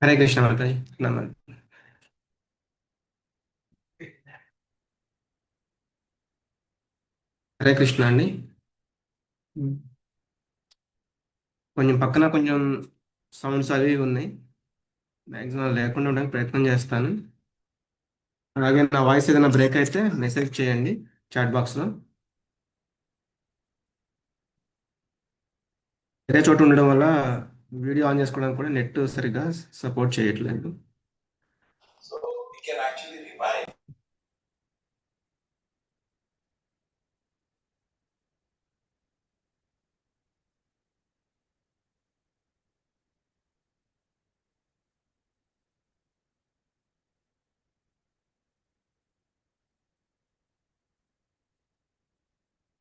हरे कृष्ण माता जी नमन। హరే కృష్ణ అండి. కొంచెం పక్కన కొంచెం సౌండ్స్ అవి ఇవి ఉన్నాయి. మ్యాక్సిమం లేకుండా ఉండడానికి ప్రయత్నం చేస్తాను. అలాగే నా వాయిస్ ఏదైనా బ్రేక్ అయితే మెసేజ్ చేయండి చాట్ బాక్స్లో. వేరే చోట ఉండడం వల్ల వీడియో ఆన్ చేసుకోవడానికి కూడా నెట్ సరిగ్గా సపోర్ట్ చేయట్లేదు. So we can actually revive.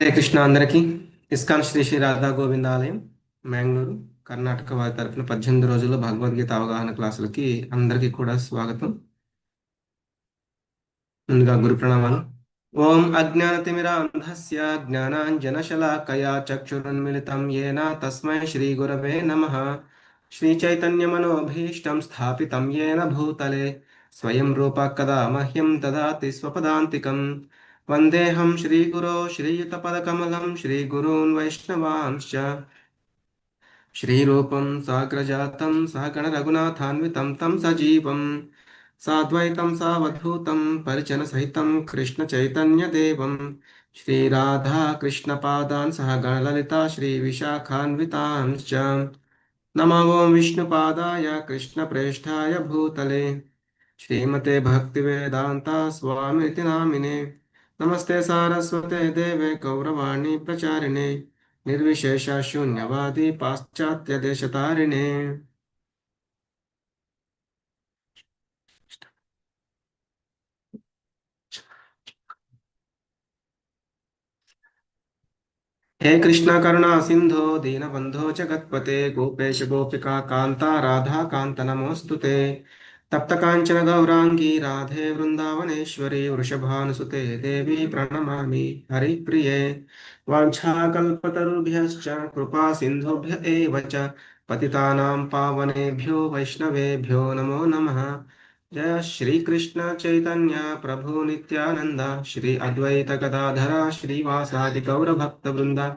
Hare Krishna అందరికీ. ఇస్కాన్ శ్రీ శ్రీ రాధా గోవింద ఆలయం, మ్యాంగ్లూరు, కర్ణాటక వారి తరఫున 18 రోజుల్లో భగవద్గీత అవగాహన క్లాసులకి అందరికీ కూడా స్వాగతం. ముందుగా గురు ప్రణామాలు. ఓం అజ్ఞానతిమిరాంధస్య జ్ఞానాంజనశలాకయా చక్షురున్మిళితం येन తస్మై శ్రీగురవే నమః. శ్రీచైతన్యమనోభీష్టం స్థాపితం येन భూతలే స్వయం రూప కదా మహ్యం దదాతి స్వపదాంతికం. వందేహం శ్రీగురో శ్రీయుతపదకమలం శ్రీగురూన్ వైష్ణవాంశ్చ श्रीरूपं साग्रजातं सहगण रघुनाथान्वितं तं सजीवं साद्वैतं सावधूतं परिजनसहितं कृष्णचैतन्यदेवं श्रीराधा कृष्णपादान् सह गणललिता श्रीविशाखान्वितांश्च नमो विष्णुपादाय कृष्णप्रेष्ठाय भूतले श्रीमते भक्तिवेदान्ता स्वामिति नामिने नमस्ते सारस्वते देवे गौरवाणी प्रचारिणे निर्विशेष शून्यवादी पाश्चात्य देशतारिणे। हे कृष्ण करुणा सिंधो दीनबंधो जगत्पते गोपेश गोपिका कांता राधा कांत नमोस्तुते। तप्त कांचन गौरांगी राधे वृंदावनेश्वरी वृषभानुसुते देवी प्रणमामि हरिप्रिये। वाञ्छाकल्पतरुभ्यश्च कृपा सिन्धुभ्य एव च पतितानां पावनेभ्यो वैष्णवेभ्यो नमो नमः। जय श्री कृष्ण चैतन्य प्रभु नित्यानंद श्री अद्वैत गदाधर श्रीवासादि गौर भक्त वृंदा।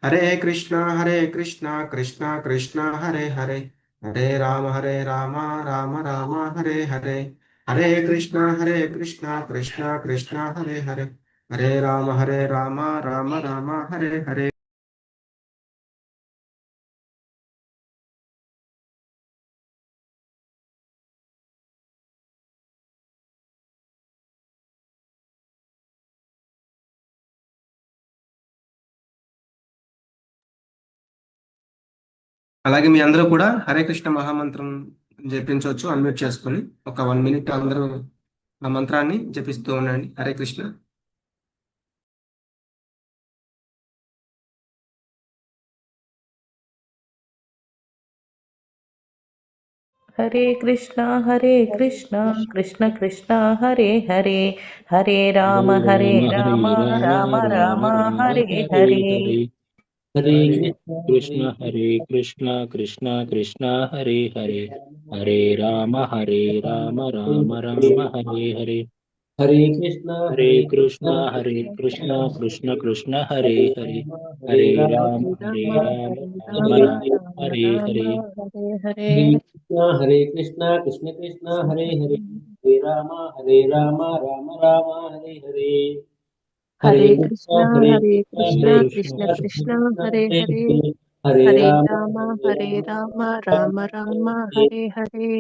हरे कृष्णा कृष्णा कृष्णा हरे हरे हरे राम राम राम हरे हरे। हरे कृष्णा कृष्णा कृष्णा हरे हरे हरे राम राम राम हरे हरे। అలాగే మీ అందరూ కూడా హరే కృష్ణ మహామంత్రం జపించవచ్చు అన్మ్యూట్ చేసుకొని. ఒక 1 మినిట్ అందరూ ఆ మంత్రాన్ని జపిస్తూ ఉండండి. హరే కృష్ణ. हरे कृष्णा कृष्ण कृष्ण हरे हरे हरे हरे राम राम राम राम राम राम हरे हरे हरे हरे हरे हरे कृष्ण कृष्ण कृष्ण कृष्ण हरे हरे हरे राम राम राम हरे हरे हरे कृष्ण कृष्ण कृष्ण हरे हरे हरे राम राम राम हरे हरे हरे हरे हरे कृष्ण कृष्ण हरे हरे हरे राम राम राम हरे हरे हरे कृष्ण हरे कृष्ण कृष्ण कृष्ण कृष्ण कृष्ण कृष्ण हरे हरे हरे हरे हरे हरे राम राम राम राम हरे हरे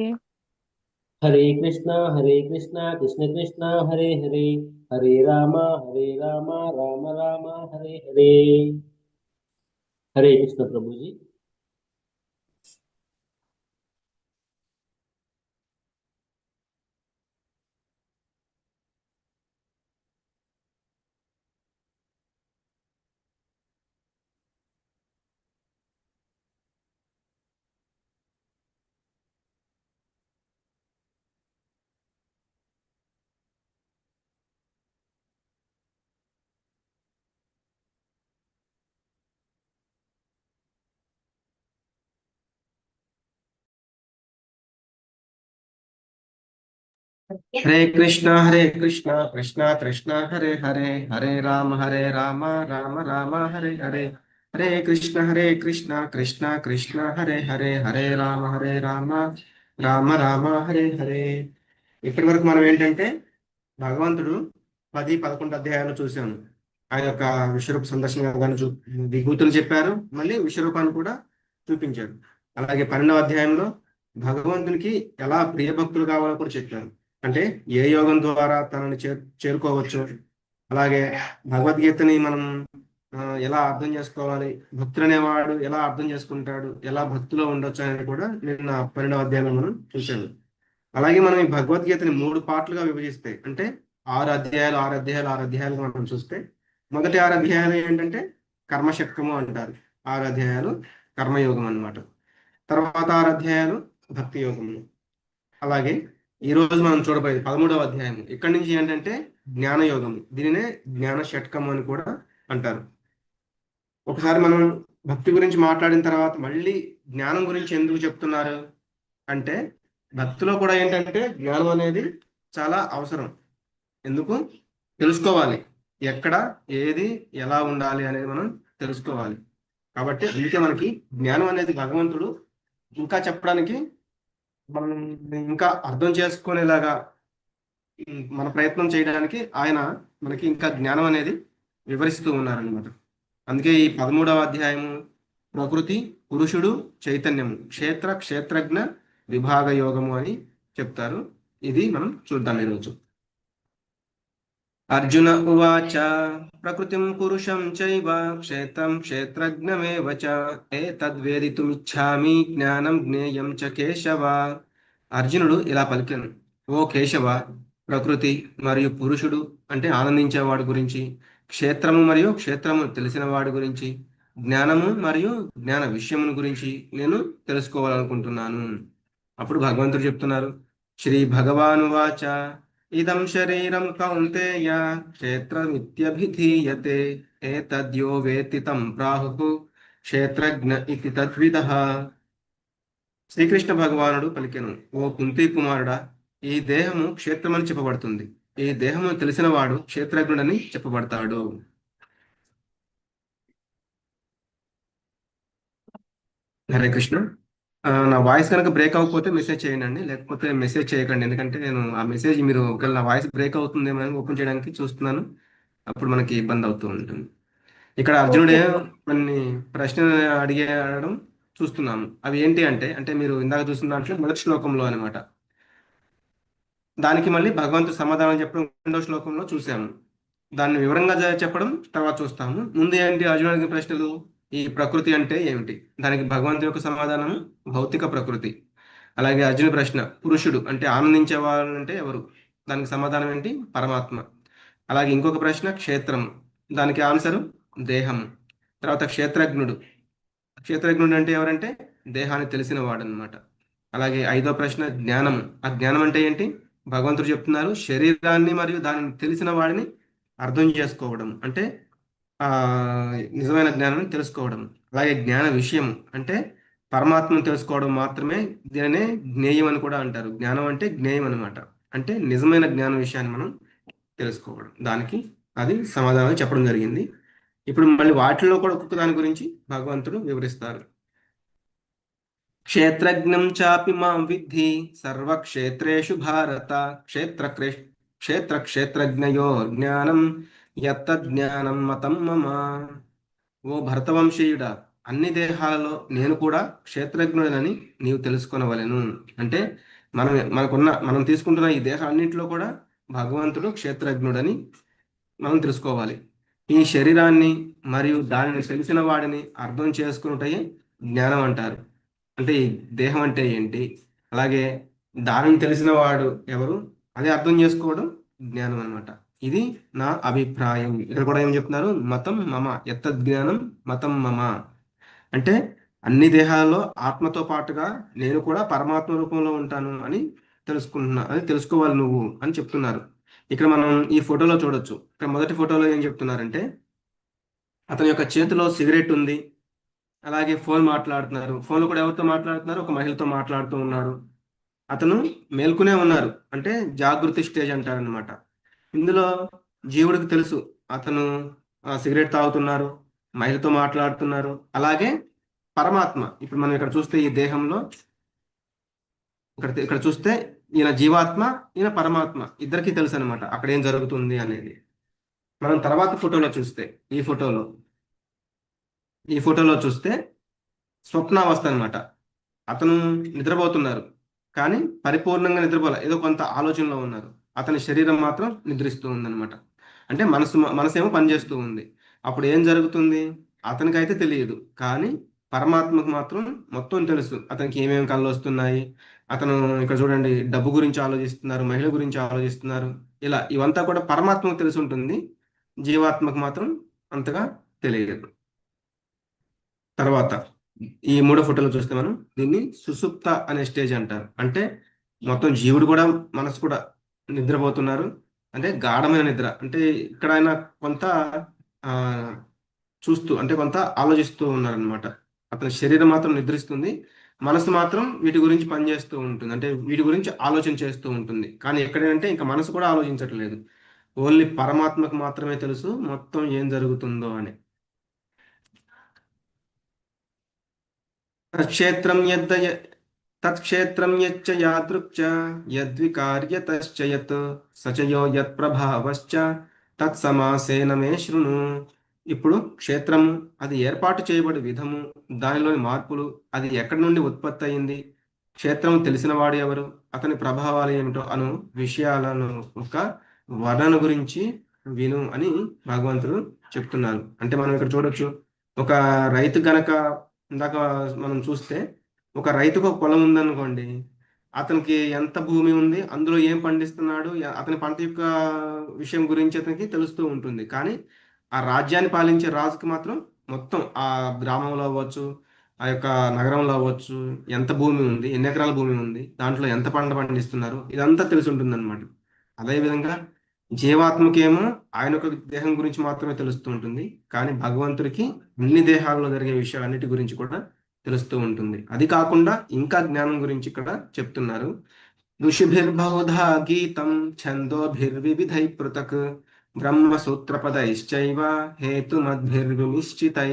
हरे कृष्ण कृष्ण कृष्ण हरे हरे हरे राम राम राम हरे हरे। हरे कृष्ण प्रभु जी। హరే కృష్ణ కృష్ణ కృష్ణ హరే హరే హరే రామ రామ రామ హరే హరే హరే కృష్ణ కృష్ణ కృష్ణ హరే హరే హరే రామ రామ రామ హరే హరే. ఇప్పటి వరకు మనం ఏంటంటే భగవంతుడు 10, 11 అధ్యాయాలు చూసాము. ఆయన యొక్క విశ్వరూప సందర్శన గాను విభూతులు చెప్పారు, మళ్ళీ విశ్వరూపాన్ని కూడా చూపించారు. అలాగే 12వ అధ్యాయంలో భగవంతునికి ఎలా ప్రియభక్తులు కావాలో కూడా చెప్పారు. అంటే ఏ యోగం ద్వారా తనని చేరుకోవచ్చు, అలాగే భగవద్గీతని మనం ఎలా అర్థం చేసుకోవాలి, భక్తులు అనేవాడు ఎలా అర్థం చేసుకుంటాడు, ఎలా భక్తిలో ఉండొచ్చు అనేది కూడా నిన్న 12వ అధ్యాయంలో మనం చూసాము. అలాగే మనం ఈ భగవద్గీతని 3 పార్ట్లుగా విభజిస్తే, అంటే 6 అధ్యాయాలు మనం చూస్తే, మొదటి 6 అధ్యాయాలు ఏంటంటే కర్మశక్తము అంటారు. 6 అధ్యాయాలు కర్మయోగం అన్నమాట. తర్వాత 6 అధ్యాయాలు భక్తి యోగము. అలాగే ఈ రోజు మనం చూడబోయేది 13వ అధ్యాయం. ఇక్కడి నుంచి ఏంటంటే జ్ఞానయోగము, దీనినే జ్ఞాన షట్కము అని కూడా అంటారు. ఒకసారి మనం భక్తి గురించి మాట్లాడిన తర్వాత మళ్ళీ జ్ఞానం గురించి ఎందుకు చెప్తున్నారు అంటే, భక్తిలో కూడా ఏంటంటే జ్ఞానం అనేది చాలా అవసరం. ఎందుకు తెలుసుకోవాలి, ఎక్కడ ఏది ఎలా ఉండాలి అనేది మనం తెలుసుకోవాలి. కాబట్టి అందుకే మనకి జ్ఞానం అనేది భగవంతుడు ఇంకా చెప్పడానికి, మనం ఇంకా అర్థం చేసుకునేలాగా మన ప్రయత్నం చేయడానికి ఆయన మనకి ఇంకా జ్ఞానం అనేది వివరిస్తూ ఉన్నారనమాట. అందుకే ఈ 13వ అధ్యాయము ప్రకృతి, పురుషుడు, చైతన్యము, క్షేత్రజ్ఞ విభాగ యోగము అని చెప్తారు. ఇది మనం చూద్దాం ఈరోజు. అర్జున ఉవాచ ప్రకృతిం పురుషం చైవ క్షేత్రం క్షేత్రజ్ఞమేవ చ ఏతద్వేదితుమిచ్ఛామి జ్ఞానం జ్ఞేయం చ కేశవ. అర్జునుడు ఇలా పలికాను, ఓ కేశవ, ప్రకృతి మరియు పురుషుడు అంటే ఆనందించేవాడు గురించి, క్షేత్రము మరియు క్షేత్రము తెలిసిన వాడి గురించి, జ్ఞానము మరియు జ్ఞాన విషయమును గురించి నేను తెలుసుకోవాలనుకుంటున్నాను. అప్పుడు భగవంతుడు చెప్తున్నారు, శ్రీ భగవానువాచ ఇదం శరీరం కౌంతేయ క్షేత్రమిత్యభిధీయతే ఏతద్యో వేత్తి తం ప్రాహు క్షేత్రజ్ఞ ఇతి తద్విదః. శ్రీకృష్ణ భగవానుడు పలికెను, ఓ కుంతి కుమారుడా, ఈ దేహము క్షేత్రమని చెప్పబడుతుంది. ఈ దేహము తెలిసిన వాడు క్షేత్రజ్ఞుడని చెప్పబడతాడు. హరే కృష్ణ. నా వాయిస్ కనుక బ్రేక్ అవ్వకపోతే మెసేజ్ చేయండి, లేకపోతే మెసేజ్ చేయకండి. ఎందుకంటే నేను ఆ మెసేజ్ మీరు ఒకవేళ నా వాయిస్ బ్రేక్ అవుతుందేమో అని ఓపెన్ చేయడానికి చూస్తున్నాను, అప్పుడు మనకి ఇబ్బంది అవుతూ ఉంటుంది. ఇక్కడ అర్జునుడే కొన్ని ప్రశ్నలు అడగడం చూస్తున్నాము. అవి ఏంటి అంటే అంటే మీరు ఇందాక చూసిన దాంట్లో మొదటి శ్లోకంలో అనమాట. దానికి మళ్ళీ భగవంతుడు సమాధానం చెప్పడం 2వ శ్లోకంలో చూసాము. దాన్ని వివరంగా చెప్పడం తర్వాత చూస్తాము. ముందు ఏంటి అర్జునుడు అడిగిన ప్రశ్నలు, ఈ ప్రకృతి అంటే ఏమిటి, దానికి భగవంతుడి యొక్క సమాధానం భౌతిక ప్రకృతి. అలాగే అర్జున ప్రశ్న, పురుషుడు అంటే ఆనందించే వాళ్ళు అంటే ఎవరు, దానికి సమాధానం ఏంటి, పరమాత్మ. అలాగే ఇంకొక ప్రశ్న క్షేత్రం, దానికి ఆన్సరు దేహము. తర్వాత క్షేత్రజ్ఞుడు అంటే ఎవరంటే దేహాన్ని తెలిసిన వాడు అనమాట. అలాగే 5వ ప్రశ్న జ్ఞానం, ఆ జ్ఞానం అంటే ఏంటి, భగవంతుడు చెప్తున్నారు శరీరాన్ని మరియు దానిని తెలిసిన వాడిని అర్థం చేసుకోవడం అంటే ఆ నిజమైన జ్ఞానాన్ని తెలుసుకోవడం. అలాగే జ్ఞాన విషయం అంటే పరమాత్మను తెలుసుకోవడం మాత్రమే, దీనినే జ్ఞేయం అని కూడా అంటారు. జ్ఞానం అంటే జ్ఞేయం అనమాట, అంటే నిజమైన జ్ఞాన విషయాన్ని మనం తెలుసుకోవడం. దానికి అది సమాధానం చెప్పడం జరిగింది. ఇప్పుడు మళ్ళీ వాటిల్లో కూడా ఒక్కొక్క దాని గురించి భగవంతుడు వివరిస్తారు. క్షేత్రజ్ఞం చాపి మాం విద్ధి సర్వక్షేత్రేషు భారత క్షేత్రజ్ఞయో జ్ఞానం యత్తజ్ఞానం మతం మమ. ఓ భరతవంశీయుడా, అన్ని దేహాలలో నేను కూడా క్షేత్రజ్ఞుడనని నీవు తెలుసుకొనవలెను. అంటే మనం తీసుకుంటున్న ఈ దేహాలన్నింటిలో కూడా భగవంతుడు క్షేత్రజ్ఞుడని మనం తెలుసుకోవాలి. ఈ శరీరాన్ని మరియు దానిని తెలిసిన వాడిని అర్థం చేసుకున్నట్టే జ్ఞానం అంటారు. అంటే ఈ దేహం అంటే ఏంటి, అలాగే దానిని తెలిసిన వాడు ఎవరు, అదే అర్థం చేసుకోవడం జ్ఞానం అనమాట. ఇది నా అభిప్రాయం. ఇక్కడ కూడా ఏం చెప్తున్నారు, మతం మమ యత్తజ్ఞానం మతం మమ అంటే అన్ని దేహాలలో ఆత్మతో పాటుగా నేను కూడా పరమాత్మ రూపంలో ఉంటాను అని తెలుసుకోవాలి నువ్వు అని చెప్తున్నారు. ఇక్కడ మనం ఈ ఫోటోలో చూడొచ్చు. ఇక్కడ మొదటి ఫోటోలో ఏం చెప్తున్నారంటే, అతని యొక్క చేతిలో సిగరెట్ ఉంది, అలాగే ఫోన్ మాట్లాడుతున్నారు. ఫోన్లో కూడా ఎవరితో మాట్లాడుతున్నారు, ఒక మహిళతో మాట్లాడుతూ ఉన్నాడు. అతను మేల్కొనే ఉన్నారు, అంటే జాగృతి స్టేజ్ అంటారనమాట. ఇందులో జీవుడికి తెలుసు అతను సిగరెట్ తాగుతున్నారు, మహిళతో మాట్లాడుతున్నారు. అలాగే పరమాత్మ, ఇప్పుడు మనం ఇక్కడ చూస్తే ఈ దేహంలో ఇక్కడ చూస్తే ఈయన జీవాత్మ, ఈయన పరమాత్మ, ఇద్దరికీ తెలుసు అనమాట అక్కడ ఏం జరుగుతుంది అనేది. మనం తర్వాత ఫోటోలో చూస్తే, ఈ ఫోటోలో ఈ ఫోటోలో చూస్తే స్వప్నావస్థ అనమాట. అతను నిద్రపోతున్నారు, కానీ పరిపూర్ణంగా నిద్రపోలే, ఏదో కొంత ఆలోచనలో ఉన్నారు. అతని శరీరం మాత్రం నిద్రిస్తూ ఉందన్నమాట. అంటే మనసేమో పనిచేస్తూ ఉంది. అప్పుడు ఏం జరుగుతుంది అతనికైతే తెలియదు, కానీ పరమాత్మకు మాత్రం మొత్తం తెలుసు అతనికి ఏమేమి కళ్ళు వస్తున్నాయి. అతను ఇక్కడ చూడండి, డబ్బు గురించి ఆలోచిస్తున్నారు, మహిళ గురించి ఆలోచిస్తున్నారు. ఇలా ఇవంతా కూడా పరమాత్మకు తెలిసి ఉంటుంది, జీవాత్మకు మాత్రం అంతగా తెలియదు. తర్వాత ఈ మూడో ఫోటోలో చూస్తే మనం దీన్ని సుషుప్త అనే స్టేజ్ అంటారు. అంటే మొత్తం జీవుడు కూడా, మనసు కూడా నిద్రపోతున్నారు. అంటే గాఢమైన నిద్ర. అంటే ఇక్కడ ఆయన కొంత ఆ చూస్తూ, అంటే కొంత ఆలోచిస్తూ ఉన్నారనమాట. అతని శరీరం మాత్రం నిద్రిస్తుంది, మనసు మాత్రం వీటి గురించి పనిచేస్తూ ఉంటుంది, అంటే వీటి గురించి ఆలోచన చేస్తూ ఉంటుంది. కానీ ఎక్కడంటే ఇంకా మనసు కూడా ఆలోచించట్లేదు, ఓన్లీ పరమాత్మకు మాత్రమే తెలుసు మొత్తం ఏం జరుగుతుందో అని. తత్క్షేత్రం తత్క్షేత్రం యచ్చ యాదృక్చ యద్వికార్యతశ్చ యత్ సచయో యత్ప్రభావశ్చ తత్సమాసేన మే శృణు. ఇప్పుడు క్షేత్రము, అది ఏర్పాటు చేయబడి విధము, దానిలోని మార్పులు, అది ఎక్కడి నుండి ఉత్పత్తి అయింది, క్షేత్రం తెలిసిన వాడు ఎవరు, అతని ప్రభావాలు ఏమిటో అను విషయాలను ఒక వర్ణన గురించి విను అని భగవంతుడు చెప్తున్నారు. అంటే మనం ఇక్కడ చూడొచ్చు, ఒక రైతు గనక, ఇందాక మనం చూస్తే ఒక రైతుకు ఒక పొలం ఉందనుకోండి, అతనికి ఎంత భూమి ఉంది, అందులో ఏం పండిస్తున్నాడు, అతని పంట యొక్క విషయం గురించి అతనికి తెలుస్తూ ఉంటుంది. కానీ ఆ రాజ్యాన్ని పాలించే రాజుకి మాత్రం మొత్తం ఆ గ్రామంలో అవ్వచ్చు, ఆ యొక్క నగరంలో అవ్వచ్చు, ఎంత భూమి ఉంది, ఎన్ని ఎకరాల భూమి ఉంది, దాంట్లో ఎంత పంట పండిస్తున్నారు, ఇదంతా తెలిసి ఉంటుంది అనమాట. అదేవిధంగా జీవాత్మకేమో ఆయన యొక్క దేహం గురించి మాత్రమే తెలుస్తూ ఉంటుంది, కానీ భగవంతుడికి అన్ని దేహాల్లో జరిగే విషయాలన్నిటి గురించి కూడా తెలుస్తూ ఉంటుంది. అది కాకుండా ఇంకా జ్ఞానం గురించి ఇక్కడ చెప్తున్నారు. ఋషిభిర్బహుధా గీతం ఛందోభిర్వివిధై పృథక్ బ్రహ్మసూత్రపదైశ్చైవ హేతుమద్భిర్వినిశ్చితై.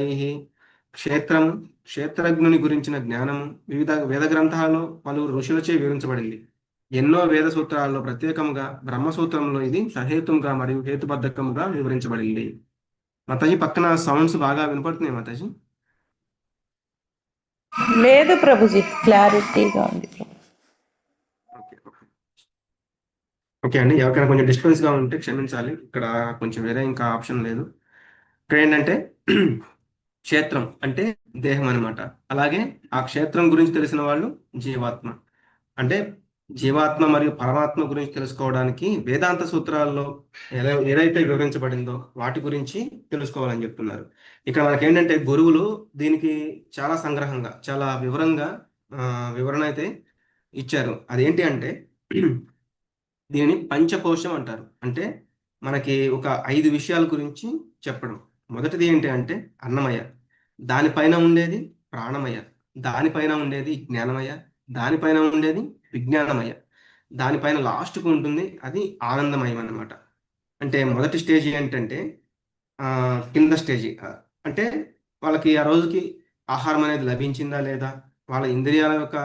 క్షేత్రం, క్షేత్రజ్ఞుని గురించిన జ్ఞానము వివిధ వేద గ్రంథాలలో పలువురు ఋషులచే వివరించబడింది. ఎన్నో వేద సూత్రాల్లో ప్రత్యేకముగా బ్రహ్మసూత్రంలో ఇది సహేతుగా మరియు హేతుబద్ధకముగా వివరించబడింది. మాతాజీ పక్కన సౌండ్స్ బాగా వినపడుతున్నాయి మాతాజీ? లేదు ప్రభుజీ, క్లారిటీగా ఉంది. ఓకే ఓకే ఓకే అండి. ఎవరికైనా కొంచెం డిస్టర్బెన్స్గా ఉంటే క్షమించాలి, ఇక్కడ కొంచెం వేరే ఇంకా ఆప్షన్ లేదు. ఇక్కడ ఏంటంటే క్షేత్రం అంటే దేహం అనమాట. అలాగే ఆ క్షేత్రం గురించి తెలిసిన వాళ్ళు జీవాత్మ. అంటే జీవాత్మ మరియు పరమాత్మ గురించి తెలుసుకోవడానికి వేదాంత సూత్రాల్లో ఏదైతే వివరించబడిందో వాటి గురించి తెలుసుకోవాలని చెప్తున్నారు. ఇక్కడ మనకి ఏంటంటే గురువులు దీనికి చాలా సంగ్రహంగా, చాలా వివరంగా వివరణ అయితే ఇచ్చారు. అదేంటి అంటే దీనిని పంచకోశం అంటారు. అంటే మనకి ఒక 5 విషయాల గురించి చెప్పడం. మొదటిది ఏంటి అంటే అన్నమయ, దానిపైన ఉండేది ప్రాణమయ, దానిపైన ఉండేది జ్ఞానమయ, దానిపైన ఉండేది విజ్ఞానమయ, దానిపైన లాస్ట్కు ఉంటుంది అది ఆనందమయం అన్నమాట. అంటే మొదటి స్టేజ్ ఏంటంటే కింద స్టేజి, అంటే వాళ్ళకి ఆ రోజుకి ఆహారం అనేది లభించిందా లేదా, వాళ్ళ ఇంద్రియాల యొక్క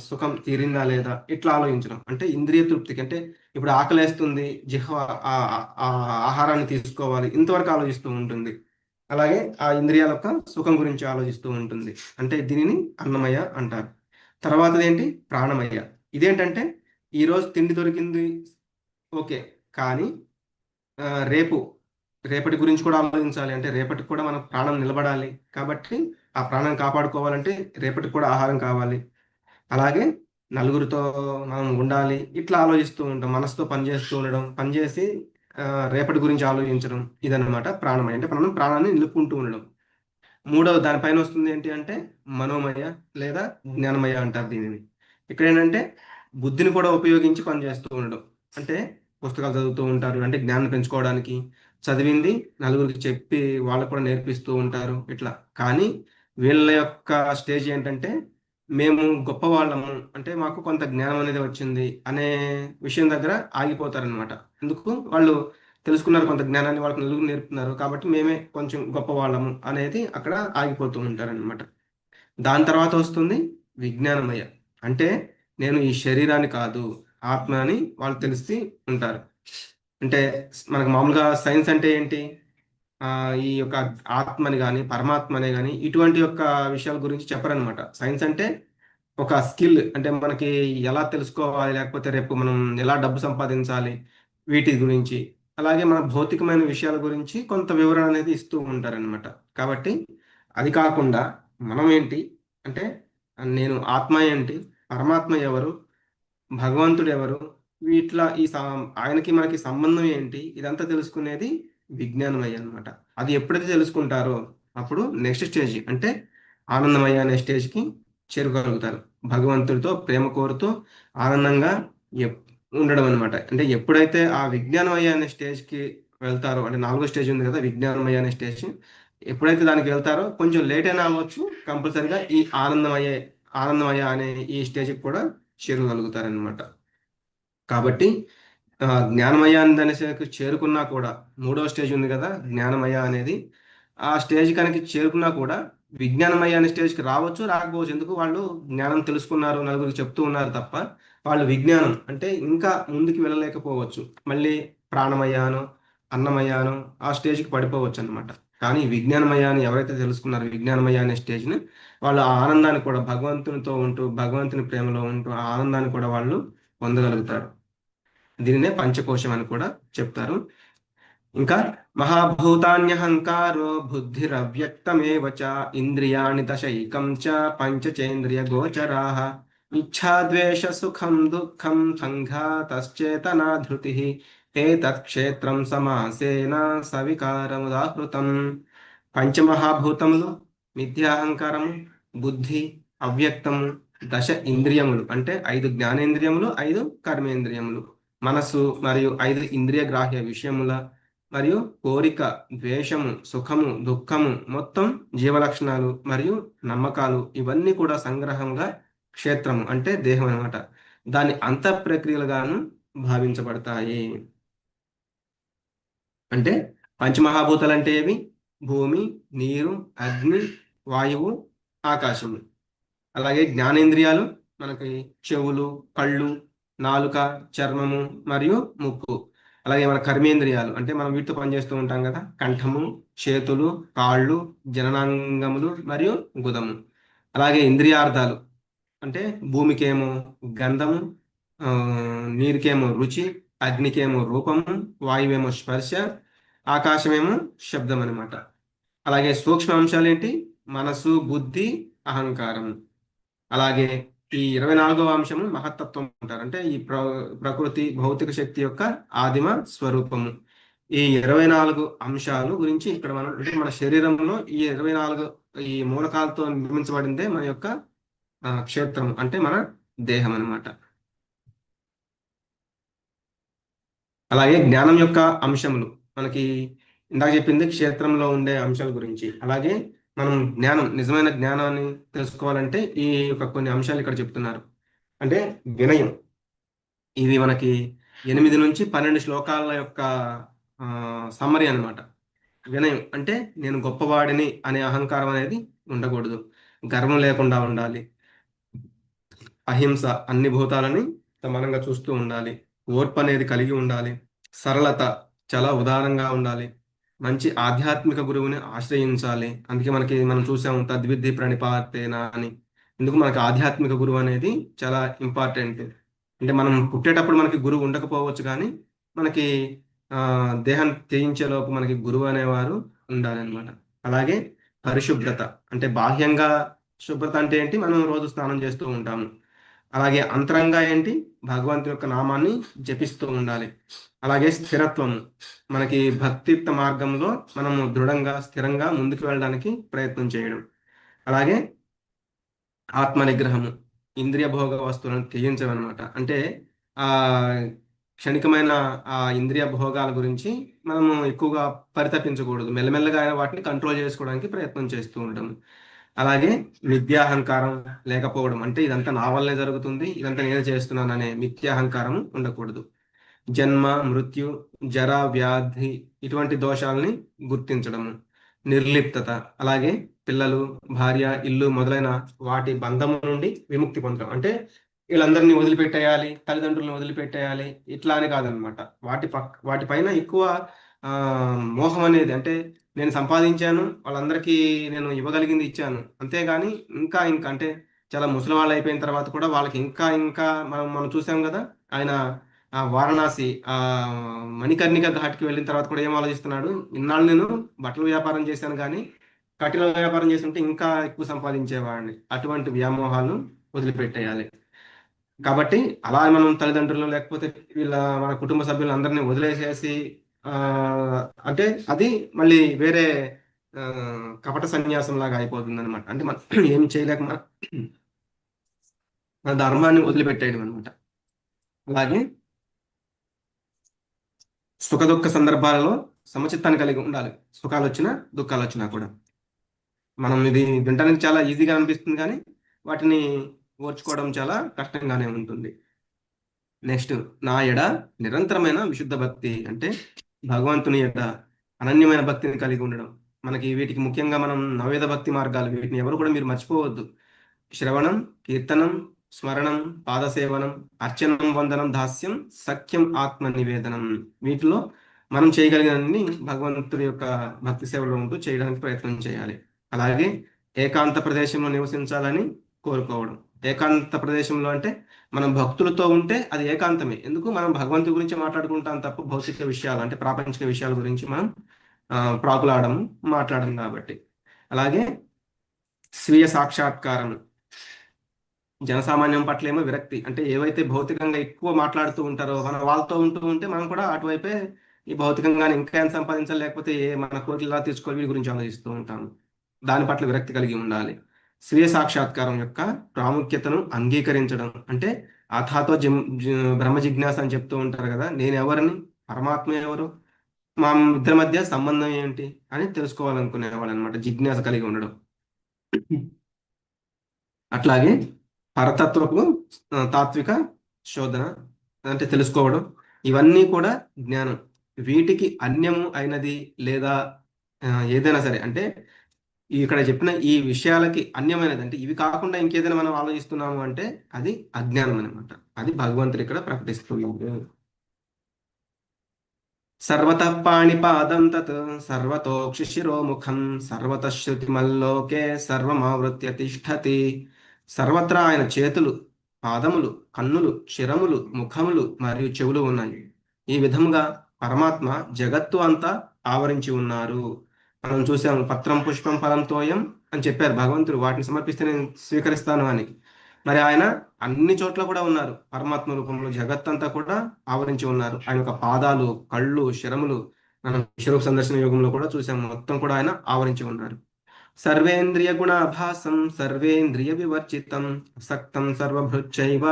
సుఖం తీరిందా లేదా, ఇట్లా ఆలోచించడం. అంటే ఇంద్రియ తృప్తికి, అంటే ఇప్పుడు ఆకలేస్తుంది, జిహ్వ ఆ ఆహారాన్ని తీసుకోవాలి, ఇంతవరకు ఆలోచిస్తూ ఉంటుంది. అలాగే ఆ ఇంద్రియాల యొక్క సుఖం గురించి ఆలోచిస్తూ ఉంటుంది. అంటే దీనిని అన్నమయ అంటారు. తర్వాతది ఏంటి ప్రాణమయ. ఇదేంటంటే ఈరోజు తిండి దొరికింది ఓకే, కానీ రేపటి గురించి కూడా ఆలోచించాలి. అంటే రేపటికి కూడా మన ప్రాణం నిలబడాలి, కాబట్టి ఆ ప్రాణం కాపాడుకోవాలంటే రేపటికి కూడా ఆహారం కావాలి. అలాగే నలుగురితో మనం ఉండాలి, ఇట్లా ఆలోచిస్తూ ఉంటాం, మనసుతో పనిచేస్తూ ఉండడం, పనిచేసి రేపటి గురించి ఆలోచించడం, ఇదన్నమాట ప్రాణమయ. అంటే మనం ప్రాణాన్ని నిలుపుకుంటూ ఉండడం. మూడవ దానిపైన వస్తుంది ఏంటి అంటే మనోమయ లేదా జ్ఞానమయ అంటారు దీనిని. ఇక్కడ ఏంటంటే బుద్ధిని కూడా ఉపయోగించి పనిచేస్తూ ఉండడం. అంటే పుస్తకాలు చదువుతూ ఉంటారు, అంటే జ్ఞానం పెంచుకోవడానికి, చదివింది నలుగురికి చెప్పి వాళ్ళకు కూడా నేర్పిస్తూ ఉంటారు ఇట్లా. కానీ వీళ్ళ యొక్క స్టేజ్ ఏంటంటే మేము గొప్పవాళ్ళము, అంటే మాకు కొంత జ్ఞానం అనేది వచ్చింది అనే విషయం దగ్గర ఆగిపోతారనమాట. ఎందుకు వాళ్ళు తెలుసుకున్నారు, కొంత జ్ఞానాన్ని వాళ్ళకి నలుగురు నేర్పుతున్నారు కాబట్టి మేమే కొంచెం గొప్పవాళ్ళము అనేది అక్కడ ఆగిపోతూ ఉంటారనమాట. దాని తర్వాత వస్తుంది విజ్ఞానమయ. అంటే నేను ఈ శరీరాన్ని కాదు, ఆత్మ అని వాళ్ళు తెలిసి ఉంటారు. అంటే మనకు మామూలుగా సైన్స్ అంటే ఏంటి, ఆ, ఈ యొక్క ఆత్మని కానీ పరమాత్మనే కానీ ఇటువంటి యొక్క విషయాల గురించి చెప్పరనమాట. సైన్స్ అంటే ఒక స్కిల్, అంటే మనకి ఎలా తెలుసుకోవాలి, లేకపోతే రేపు మనం ఎలా డబ్బు సంపాదించాలి వీటి గురించి, అలాగే మన భౌతికమైన విషయాల గురించి కొంత వివరణ అనేది ఇస్తూ ఉంటారనమాట. కాబట్టి అది కాకుండా మనం ఏంటి అంటే, నేను ఆత్మ ఏంటి, పరమాత్మ ఎవరు, భగవంతుడు ఎవరు, వీటిలో ఆయనకి మనకి సంబంధం ఏంటి, ఇదంతా తెలుసుకునేది విజ్ఞానమయ్య అనమాట. అది ఎప్పుడైతే తెలుసుకుంటారో అప్పుడు నెక్స్ట్ స్టేజ్ అంటే ఆనందమయ్య అనే స్టేజ్కి చేరుకోగలుగుతారు. భగవంతుడితో ప్రేమ కోరుతూ ఆనందంగా ఎప్- ఉండడం అనమాట. అంటే ఎప్పుడైతే ఆ విజ్ఞానమయ్య అనే స్టేజ్కి వెళ్తారో, అంటే నాలుగో స్టేజ్ ఉంది కదా విజ్ఞానమయ్య అనే స్టేజ్, ఎప్పుడైతే దానికి వెళ్తారో కొంచెం లేట్ అయినా అవ్వచ్చు, కంపల్సరిగా ఈ ఆనందమయ్య అనే ఈ స్టేజ్కి కూడా చేరుకోగలుగుతారనమాట. కాబట్టి జ్ఞానమయ అనేసి చేరుకున్నా కూడా మూడో స్టేజ్ ఉంది కదా జ్ఞానమయ అనేది, ఆ స్టేజ్ కనుక చేరుకున్నా కూడా విజ్ఞానమయ అనే స్టేజ్కి రావచ్చు రాకపోవచ్చు. ఎందుకు, వాళ్ళు జ్ఞానం తెలుసుకున్నారు, నలుగురికి చెప్తూ ఉన్నారు తప్ప వాళ్ళు విజ్ఞానం అంటే ఇంకా ముందుకు వెళ్ళలేకపోవచ్చు. మళ్ళీ ప్రాణమయానో అన్నమయానో ఆ స్టేజ్కి పడిపోవచ్చు అనమాట. కానీ విజ్ఞానమయ అని ఎవరైతే తెలుసుకున్నారో విజ్ఞానమయ అనే స్టేజ్ని, వాళ్ళు ఆ ఆనందాన్ని కూడా భగవంతునితో ఉంటూ భగవంతుని ప్రేమలో ఉంటూ ఆ ఆనందాన్ని కూడా వాళ్ళు పొందగలుగుతారు. దీనినే పంచకోశం అని కూడా చెప్తారు. ఇంకా మహాభూతాన్యహంకారో బుద్ధిరవ్యక్తమేవ చ ఇంద్రియాణి దశైకం చ పంచచేంద్రియ గోచరాః ఇచ్ఛాద్వేష సుఖం దుఃఖం సంఘాతశ్చేతనా ధృతిః ఏతత్ క్షేత్రం సమాసేన సవికారముదాహృతం. పంచమహాభూతములు, మిథ్యాహంకారము, బుద్ధి, అవ్యక్తము, దశ ఇంద్రియములు అంటే 5 జ్ఞానేంద్రియములు, 5 కర్మేంద్రియములు, మనస్సు మరియు 5 ఇంద్రియ గ్రాహ్య విషయముల, మరియు కోరిక, ద్వేషము, సుఖము, దుఃఖము, మొత్తం జీవలక్షణాలు మరియు నమ్మకాలు, ఇవన్నీ కూడా సంగ్రహంగా క్షేత్రము అంటే దేహం అన్నమాట. దాని అంత ప్రక్రియలుగాను భావించబడతాయి. అంటే పంచమహాభూతాలు అంటే ఏవి, భూమి, నీరు, అగ్ని, వాయువు, ఆకాశము. అలాగే జ్ఞానేంద్రియాలు మనకి చెవులు, కళ్ళు, నాలుక, చర్మము మరియు ముక్కు. అలాగే మన కర్మేంద్రియాలు అంటే మనం వీటితో పనిచేస్తూ ఉంటాం కదా, కంఠము, చేతులు, కాళ్ళు, జననాంగములు మరియు గుదము. అలాగే ఇంద్రియార్థాలు అంటే భూమికేమో గంధము, ఆ, నీరుకేమో రుచి, అగ్నికేమో రూపము, వాయువేమో స్పర్శ, ఆకాశమేమో శబ్దం అనమాట. అలాగే సూక్ష్మ అంశాలు ఏంటి, మనసు, బుద్ధి, అహంకారం. అలాగే ఈ 24వ అంశము మహత్తత్వం అంటారు. అంటే ఈ ప్రకృతి భౌతిక శక్తి యొక్క ఆదిమ స్వరూపము. ఈ 24 అంశాలు గురించి ఇక్కడ మనం, అంటే మన శరీరంలో ఈ 24 ఈ మూలకాలతో నిర్మించబడిందే మన యొక్క క్షేత్రం అంటే మన దేహం అన్నమాట. అలాగే జ్ఞానం యొక్క అంశములు మనకి ఇందాక చెప్పింది క్షేత్రంలో ఉండే అంశాల గురించి. అలాగే మనం జ్ఞానం, నిజమైన జ్ఞానాన్ని తెలుసుకోవాలంటే ఈ యొక్క కొన్ని అంశాలు ఇక్కడ చెప్తున్నారు. అంటే వినయం, ఇవి మనకి 8 నుంచి 12 శ్లోకాల యొక్క సమ్మరీ అన్నమాట. వినయం అంటే నేను గొప్పవాడిని అనే అహంకారం అనేది ఉండకూడదు, గర్వం లేకుండా ఉండాలి, అహింస, అన్ని భూతాలని సమానంగా చూస్తూ ఉండాలి, ఓర్పు అనేది కలిగి ఉండాలి, సరళత, చాలా ఉదారంగా ఉండాలి, మంచి ఆధ్యాత్మిక గురువుని ఆశ్రయించాలి. అందుకే మనం చూసాము తద్విద్ధి ప్రణిపాతేనా అని. ఎందుకు మనకి ఆధ్యాత్మిక గురువు అనేది చాలా ఇంపార్టెంట్. అంటే మనం పుట్టేటప్పుడు మనకి గురువు ఉండకపోవచ్చు కానీ మనకి ఆ దేహం త్యజించే లోపు మనకి గురువు అనేవారు ఉండాలన్నమాట. అలాగే పరిశుభ్రత, అంటే బాహ్యంగా శుభ్రత అంటే ఏంటి, మనం రోజు స్నానం చేస్తూ ఉంటాము. అలాగే అంతరంగా ఏంటి, భగవంతుని యొక్క నామాన్ని జపిస్తూ ఉండాలి. అలాగే స్థిరత్వము, మనకి భక్తియుక్త మార్గంలో మనము దృఢంగా స్థిరంగా ముందుకు వెళ్ళడానికి ప్రయత్నం చేయడం. అలాగే ఆత్మ నిగ్రహము, ఇంద్రియ భోగ వస్తువులను త్యజించడం అనమాట. అంటే ఆ క్షణికమైన ఆ ఇంద్రియ భోగాల గురించి మనము ఎక్కువగా పరితపించకూడదు, మెల్లమెల్లగా అయినా వాటిని కంట్రోల్ చేసుకోవడానికి ప్రయత్నం చేస్తూ ఉంటాము. అలాగే మిథ్యాహంకారం లేకపోవడం, అంటే ఇదంతా నా వల్లే జరుగుతుంది, ఇదంతా నేనే చేస్తున్నాను అనే మిథ్యాహంకారం ఉండకూడదు. జన్మ, మృత్యు, జర, వ్యాధి ఇటువంటి దోషాలని గుర్తించడము. నిర్లిప్తత, అలాగే పిల్లలు, భార్య, ఇల్లు మొదలైన వాటి బంధము నుండి విముక్తి పొందడం. అంటే వీళ్ళందరినీ వదిలిపెట్టేయాలి, తల్లిదండ్రులను వదిలిపెట్టేయాలి ఇట్లా అని కాదనమాట. వాటిపైన ఎక్కువ మోహం అనేది, అంటే నేను సంపాదించాను, వాళ్ళందరికీ నేను ఇవ్వగలిగింది ఇచ్చాను, అంతేగాని ఇంకా ఇంకా అంటే చాలా ముసలి వాళ్ళు అయిపోయిన తర్వాత కూడా వాళ్ళకి ఇంకా ఇంకా మనం చూసాం కదా, ఆయన ఆ వారణాసి ఆ మణికర్ణిక ఘాట్కి వెళ్ళిన తర్వాత కూడా ఏం ఆలోచిస్తున్నాడు, ఇన్నాళ్ళు నేను బట్టల వ్యాపారం చేశాను కానీ కఠిన వ్యాపారం చేస్తుంటే ఇంకా ఎక్కువ సంపాదించేవాడిని. అటువంటి వ్యామోహాలను వదిలిపెట్టేయాలి. కాబట్టి అలా మనం తల్లిదండ్రులు లేకపోతే వీళ్ళ మన కుటుంబ సభ్యులు అందరినీ వదిలేసేసి ఆ అంటే అది మళ్ళీ వేరే ఆ, కపట సన్యాసం లాగా అయిపోతుంది అనమాట. అంటే మనం ఏం చేయలేక మన ధర్మాన్ని వదిలిపెట్టేయడం అనమాట. అలాగే సుఖ దుఃఖ సందర్భాలలో సమచిత్తాన్ని కలిగి ఉండాలి. సుఖాలు వచ్చినా దుఃఖాలు వచ్చినా కూడా మనం ఇది వినడానికి చాలా ఈజీగా అనిపిస్తుంది కానీ వాటిని ఓర్చుకోవడం చాలా కష్టంగానే ఉంటుంది. నెక్స్ట్, నా ఎడ నిరంతరమైన విశుద్ధ భక్తి, అంటే భగవంతుని ఎడ అనన్యమైన భక్తిని కలిగి ఉండడం. మనకి వీటికి ముఖ్యంగా మనం నవేద భక్తి మార్గాలు, వీటిని ఎవరు కూడా మీరు మర్చిపోవద్దు. శ్రవణం, కీర్తనం, స్మరణం, పాదసేవనం, అర్చనం, వందనం, దాస్యం, సఖ్యం, ఆత్మ నివేదనం. వీటిలో మనం చేయగలిగినన్ని భగవంతుడి యొక్క భక్తి సేవలో ఉంటూ చేయడానికి ప్రయత్నం చేయాలి. అలాగే ఏకాంత ప్రదేశంలో నివసించాలని కోరుకోవడం. ఏకాంత ప్రదేశంలో అంటే మనం భక్తులతో ఉంటే అది ఏకాంతమే. ఎందుకు, మనం భగవంతుడి గురించి మాట్లాడుకుంటాం తప్ప భౌతిక విషయాలు అంటే ప్రాపంచిక విషయాల గురించి మనం ప్రాకులాడము, మాట్లాడము కాబట్టి. అలాగే స్వీయ సాక్షాత్కారం, జనసామాన్యం పట్ల ఏమో విరక్తి, అంటే ఏవైతే భౌతికంగా ఎక్కువ మాట్లాడుతూ ఉంటారో మనం వాళ్ళతో ఉంటూ ఉంటే మనం కూడా అటువైపే ఈ భౌతికంగా ఇంకా ఎంత సంపాదించాలి, లేకపోతే మన కోరికలు ఎలా తీర్చుకోవాలి వీటి గురించి ఆలోచిస్తూ ఉంటాము. దాని పట్ల విరక్తి కలిగి ఉండాలి. స్వీయ సాక్షాత్కారం యొక్క ప్రాముఖ్యతను అంగీకరించడం, అంటే అథాతో బ్రహ్మ జిజ్ఞాస అని చెప్తూ ఉంటారు కదా, నేను ఎవరిని, పరమాత్మ ఎవరు, మా ఇద్దరి మధ్య సంబంధం ఏంటి అని తెలుసుకోవాలనుకునేవాళ్ళు అనమాట. జిజ్ఞాస కలిగి ఉండడం. అట్లాగే పరతత్వపు తాత్విక శోధన, అంటే తెలుసుకోవడం. ఇవన్నీ కూడా జ్ఞానం. వీటికి అన్యము అయినది లేదా ఏదైనా సరే, అంటే ఇక్కడ చెప్పిన ఈ విషయాలకి అన్యమైనది, అంటే ఇవి కాకుండా ఇంకేదైనా మనం ఆలోచిస్తున్నాము అంటే అది అజ్ఞానం అనమాట. అది భగవంతుడు ఇక్కడ ప్రకటిస్తున్నాడు. సర్వతః పాణిపాదం తత్ సర్వతోక్షిశిరోముఖం సర్వతః శృతిమల్లోకే సర్వమావృత్య తిష్ఠతి. సర్వత్రా ఆయన చేతులు, పాదములు, కన్నులు, శిరములు, ముఖములు మరియు చెవులు ఉన్నాయి. ఈ విధముగా పరమాత్మ జగత్తు అంతా ఆవరించి ఉన్నారు. మనం చూసాము, పత్రం పుష్పం ఫలం తోయం అని చెప్పారు భగవంతుడు, వాటిని సమర్పిస్తే నేను స్వీకరిస్తాను అని. మరి ఆయన అన్ని చోట్ల కూడా ఉన్నారు. పరమాత్మ రూపంలో జగత్తంతా కూడా ఆవరించి ఉన్నారు. ఆయన యొక్క పాదాలు, కళ్ళు, శరములు మనం విశ్వరూప సందర్శన యోగంలో కూడా చూసాము, మొత్తం కూడా ఆయన ఆవరించి ఉన్నారు. సర్వేంద్రియ గుణాభాసం సర్వేంద్రియ వివర్జితం అసక్తం సర్వభృచ్చైవ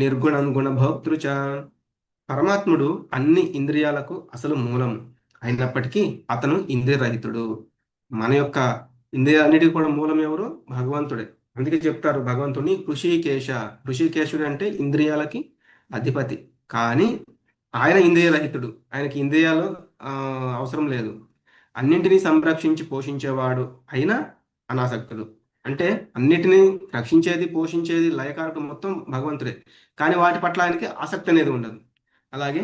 నిర్గుణం గుణభోక్తృచ. పరమాత్ముడు అన్ని ఇంద్రియాలకు అసలు మూలం అయినప్పటికీ అతను ఇంద్రియరహితుడు. మన యొక్క ఇంద్రియాలన్నిటికీ కూడా మూలం ఎవరు, భగవంతుడే. అందుకే చెప్తారు భగవంతుడిని ఋషికేశ. ఋషికేశుడు అంటే ఇంద్రియాలకి అధిపతి, కానీ ఆయన ఇంద్రియరహితుడు. ఆయనకి ఇంద్రియాలు అవసరం లేదు. అన్నింటినీ సంరక్షించి పోషించేవాడు అయినా అనాసక్తుడు. అంటే అన్నిటినీ రక్షించేది, పోషించేది, లయకారకుడు మొత్తం భగవంతుడే, కానీ వాటి పట్ల ఆయనకి ఆసక్తి అనేది ఉండదు. అలాగే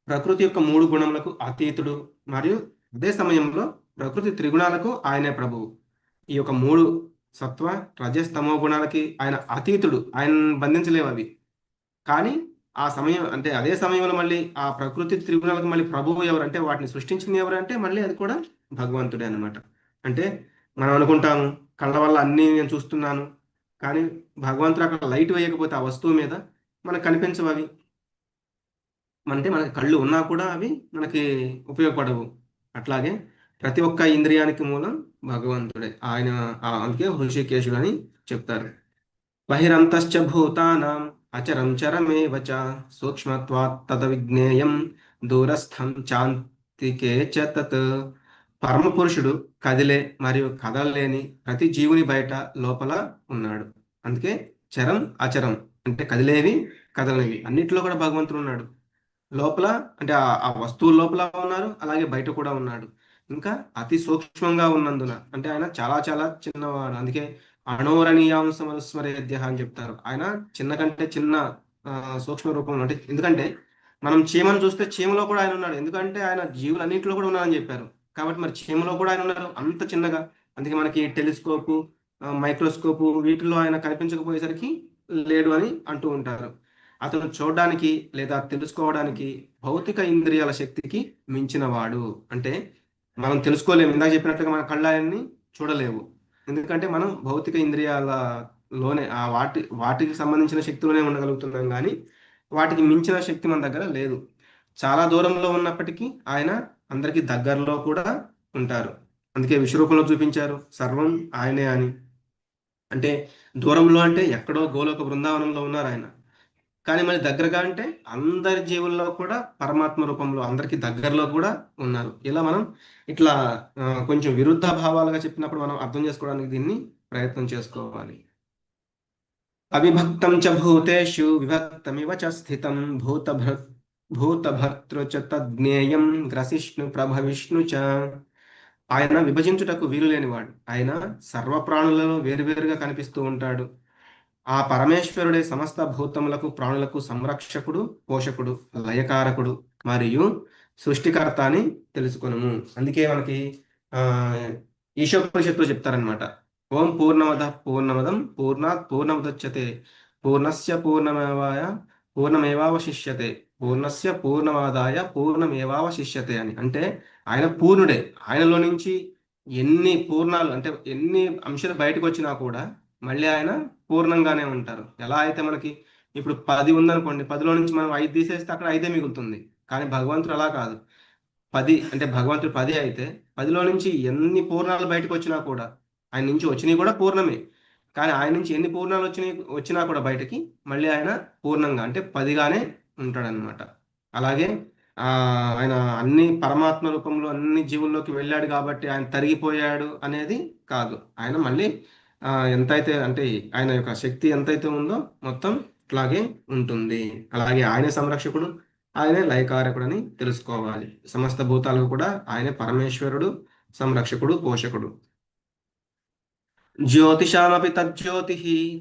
ప్రకృతి యొక్క 3 గుణములకు అతీతుడు, మరియు అదే సమయంలో ప్రకృతి త్రిగుణాలకు ఆయనే ప్రభువు. ఈ యొక్క 3 సత్వ రజస్తమో గుణాలకి ఆయన అతీతుడు, ఆయన బంధించలేవు అవి. కానీ ఆ సమయం అంటే అదే సమయంలో మళ్ళీ ఆ ప్రకృతి త్రిగుణాలకు మళ్ళీ ప్రభువు ఎవరు అంటే, వాటిని సృష్టించింది ఎవరు అంటే మళ్ళీ అది కూడా భగవంతుడే అనమాట. అంటే మనం అనుకుంటాము కళ్ళ వల్ల అన్నీ నేను చూస్తున్నాను, కానీ భగవంతుడు అక్కడ లైట్ వేయకపోతే ఆ వస్తువు మీద మనకు కనిపించవు అవి. అంటే మనకి కళ్ళు ఉన్నా కూడా అవి మనకి ఉపయోగపడవు. అట్లాగే ప్రతి ఒక్క ఇంద్రియానికి మూలం భగవంతుడే. ఆయన అందుకే హృషికేశుడు అని చెప్తారు. బహిరంతశ్చ భూతానాం అచరం చరమేవ చ సూక్ష్మత్వాత్ తదవిజ్ఞేయం దూరస్థం చాంతికే చ తత్. పరమ పురుషుడు కదిలే మరియు కదలలేని ప్రతి జీవుని బయట లోపల ఉన్నాడు. అందుకే చరం అచరం అంటే కదిలేవి కదలనివి అన్నిట్లో కూడా భగవంతుడు ఉన్నాడు. లోపల అంటే ఆ వస్తువుల లోపల ఉన్నారు, అలాగే బయట కూడా ఉన్నాడు. ఇంకా అతి సూక్ష్మంగా ఉన్నందున అంటే ఆయన చాలా చాలా చిన్నవాడు. అందుకే అణోరణీయాంశమనుస్మరేద్య అని చెప్తారు. ఆయన చిన్న కంటే చిన్న సూక్ష్మ రూపంలో అంటే ఎందుకంటే మనం చీమను చూస్తే చీమలో కూడా ఆయన ఉన్నాడు. ఎందుకంటే ఆయన జీవులన్నింటిలో కూడా ఉన్నారని చెప్పారు. కాబట్టి మరి చీమలో కూడా ఆయన ఉన్నారు అంత చిన్నగా. అందుకే మనకి టెలిస్కోపు, మైక్రోస్కోపు వీటిల్లో ఆయన కనిపించకపోయేసరికి లేడు అని అంటూ ఉంటారు. అతను చూడడానికి లేదా తెలుసుకోవడానికి భౌతిక ఇంద్రియాల శక్తికి మించినవాడు. అంటే మనం తెలుసుకోలేము. ఇందాక చెప్పినట్లుగా మన కళ్ళాయన్ని చూడలేవు. ఎందుకంటే మనం భౌతిక ఇంద్రియాలలోనే వాటికి సంబంధించిన శక్తిలోనే ఉండగలుగుతున్నాం, కానీ వాటికి మించిన శక్తి మన దగ్గర లేదు. చాలా దూరంలో ఉన్నప్పటికీ ఆయన అందరికీ దగ్గరలో కూడా ఉంటారు. అందుకే విశ్వరూపంలో చూపించారు సర్వం ఆయనే అని. అంటే దూరంలో అంటే ఎక్కడో గోలోక బృందావనంలో ఉన్నారు ఆయన, కానీ మరి దగ్గరగా అంటే అందరి జీవుల్లో కూడా పరమాత్మ రూపంలో అందరికి దగ్గరలో కూడా ఉన్నారు. ఇలా మనం ఇట్లా కొంచెం విరుద్ధ భావాలుగా చెప్పినప్పుడు మనం అర్థం చేసుకోవడానికి దీన్ని ప్రయత్నం చేసుకోవాలి. అవిభక్తం చ భూతేషు విభక్తమివ చ స్థితం భూతభర్తృ చ తజ్ఞేయం గ్రసిష్ణు ప్రభవిష్ణు చ. ఆయన విభజించుటకు వీలు లేనివాడు. ఆయన సర్వప్రాణులలో వేరువేరుగా కనిపిస్తూ ఉంటాడు. ఆ పరమేశ్వరుడే సమస్త భూతములకు ప్రాణులకు సంరక్షకుడు, పోషకుడు, లయకారకుడు మరియు సృష్టికర్త అని తెలుసుకొనుము. అందుకే మనకి ఈశోపనిషత్తులో చెప్తారనమాట. ఓం పూర్ణమదం పూర్ణాత్ పూర్ణముదచ్యతే పూర్ణస్య పూర్ణమేవావశిష్యతే పూర్ణస్య పూర్ణమాదాయ పూర్ణమేవావశిష్యతే అని. అంటే ఆయన పూర్ణుడే. ఆయనలో నుంచి ఎన్ని పూర్ణాలు అంటే ఎన్ని అంశాలు బయటకు వచ్చినా కూడా మళ్ళీ ఆయన పూర్ణంగానే ఉంటారు. ఎలా అయితే మనకి ఇప్పుడు 10 ఉందనుకోండి, 10లో నుంచి మనం 5 తీసేస్తే అక్కడ 5 మిగులుతుంది. కానీ భగవంతుడు అలా కాదు. 10 అంటే భగవంతుడు 10 అయితే 10లో నుంచి ఎన్ని పూర్ణాలు బయటకు వచ్చినా కూడా ఆయన నుంచి వచ్చినవి కూడా పూర్ణమే. కానీ ఆయన నుంచి ఎన్ని పూర్ణాలు వచ్చినా కూడా బయటకి మళ్ళీ ఆయన పూర్ణంగా అంటే 10గానే ఉంటాడనమాట. అలాగే ఆయన అన్ని పరమాత్మ రూపంలో అన్ని జీవుల్లోకి వెళ్ళాడు కాబట్టి ఆయన తరిగిపోయాడు అనేది కాదు. ఆయన మళ్ళీ ఎంతైతే అంటే ఆయన యొక్క శక్తి ఎంతైతే ఉందో మొత్తం ఇట్లాగే ఉంటుంది. అలాగే ఆయనే సంరక్షకుడు, ఆయనే లయకారకుడు అని తెలుసుకోవాలి. సమస్త భూతాలకు కూడా ఆయనే పరమేశ్వరుడు, సంరక్షకుడు, పోషకుడు. జ్యోతిషామపి తజ్జ్యోతి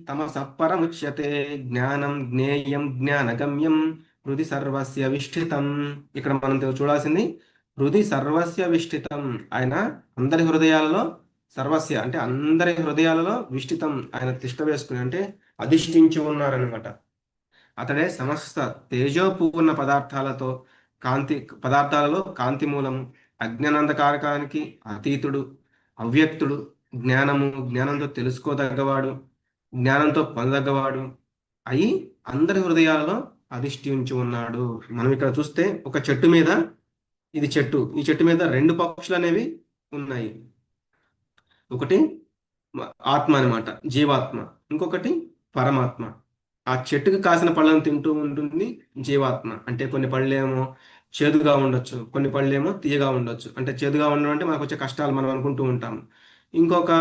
తమసః పరముచ్యతే జ్ఞానం జ్ఞేయం జ్ఞానగమ్యం హృది సర్వస్య విష్ఠితం. ఇక్కడ మనం చూడాల్సింది హృది సర్వస్య విష్ఠితం. ఆయన అందరి హృదయాలలో సర్వస్య అంటే అందరి హృదయాలలో విష్ఠితం ఆయన తిష్ట వేసుకుని అంటే అధిష్ఠించి ఉన్నారనమాట. అతడే సమస్త తేజోపూర్ణ పదార్థాలలో కాంతి మూలము, అజ్ఞానందకారకానికి అతీతుడు, అవ్యక్తుడు, జ్ఞానంతో తెలుసుకోదగ్గవాడు, జ్ఞానంతో పొందదగ్గవాడు అయి అందరి హృదయాలలో అధిష్ఠించి ఉన్నాడు. మనం ఇక్కడ చూస్తే ఒక చెట్టు మీద ఈ చెట్టు మీద 2 పక్షులు అనేవి ఉన్నాయి. ఒకటి ఆత్మ అనమాట, జీవాత్మ, ఇంకొకటి పరమాత్మ. ఆ చెట్టుకి కాసిన పళ్ళను తింటూ ఉంటుంది జీవాత్మ. అంటే కొన్ని పళ్ళేమో చేదుగా ఉండొచ్చు, కొన్ని పళ్ళేమో తీయగా ఉండొచ్చు. అంటే చేదుగా ఉండడం అంటే మనకు వచ్చే కష్టాలు మనం అనుకుంటూ ఉంటాము. ఇంకొక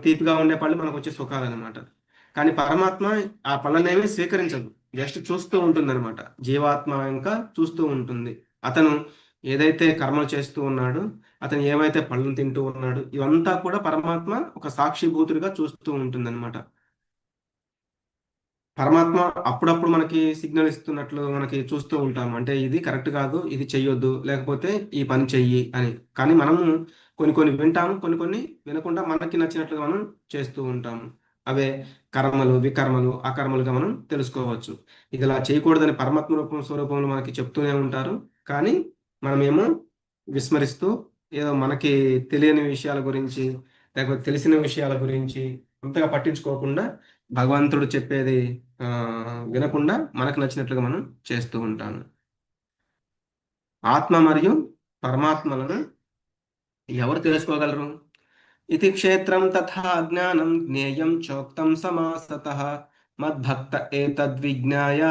తీపిగా ఉండే పళ్ళు మనకు వచ్చే సుఖాలు అనమాట. కానీ పరమాత్మ ఆ పళ్ళనేమి స్వీకరించదు, జస్ట్ చూస్తూ ఉంటుంది అనమాట. జీవాత్మ ఇంకా చూస్తూ ఉంటుంది. అతను ఏదైతే కర్మలు చేస్తూ ఉన్నాడు, అతను ఏమైతే పళ్ళను తింటూ ఉన్నాడు, ఇవంతా కూడా పరమాత్మ ఒక సాక్షిభూతుడిగా చూస్తూ ఉంటుంది అనమాట. పరమాత్మ అప్పుడప్పుడు మనకి సిగ్నల్ ఇస్తున్నట్లు మనకి చూస్తూ ఉంటాం. అంటే ఇది కరెక్ట్ కాదు, ఇది చెయ్యొద్దు, లేకపోతే ఈ పని చెయ్యి అని. కానీ మనము కొన్ని వింటాము, కొన్ని వినకుండా మనకి నచ్చినట్లుగా మనం చేస్తూ ఉంటాము. అవే కర్మలు, వికర్మలు, అకర్మలుగా మనం తెలుసుకోవచ్చు. ఇది ఇలా చేయకూడదని పరమాత్మ స్వరూపంలో మనకి చెప్తూనే ఉంటారు. కానీ మనమేమో విస్మరిస్తూ ఏదో మనకి తెలియని విషయాల గురించి లేకపోతే తెలిసిన విషయాల గురించి అంతగా పట్టించుకోకుండా భగవంతుడు చెప్పేది వినకుండా మనకు నచ్చినట్లుగా మనం చేస్తూ ఉంటాము. ఆత్మ మరియు పరమాత్మలను ఎవరు తెలుసుకోగలరు? ఇది క్షేత్రం తథా జ్ఞానం జ్ఞేయం చోక్తం సమాసతః మద్భక్త ఏతద్విజ్ఞాయ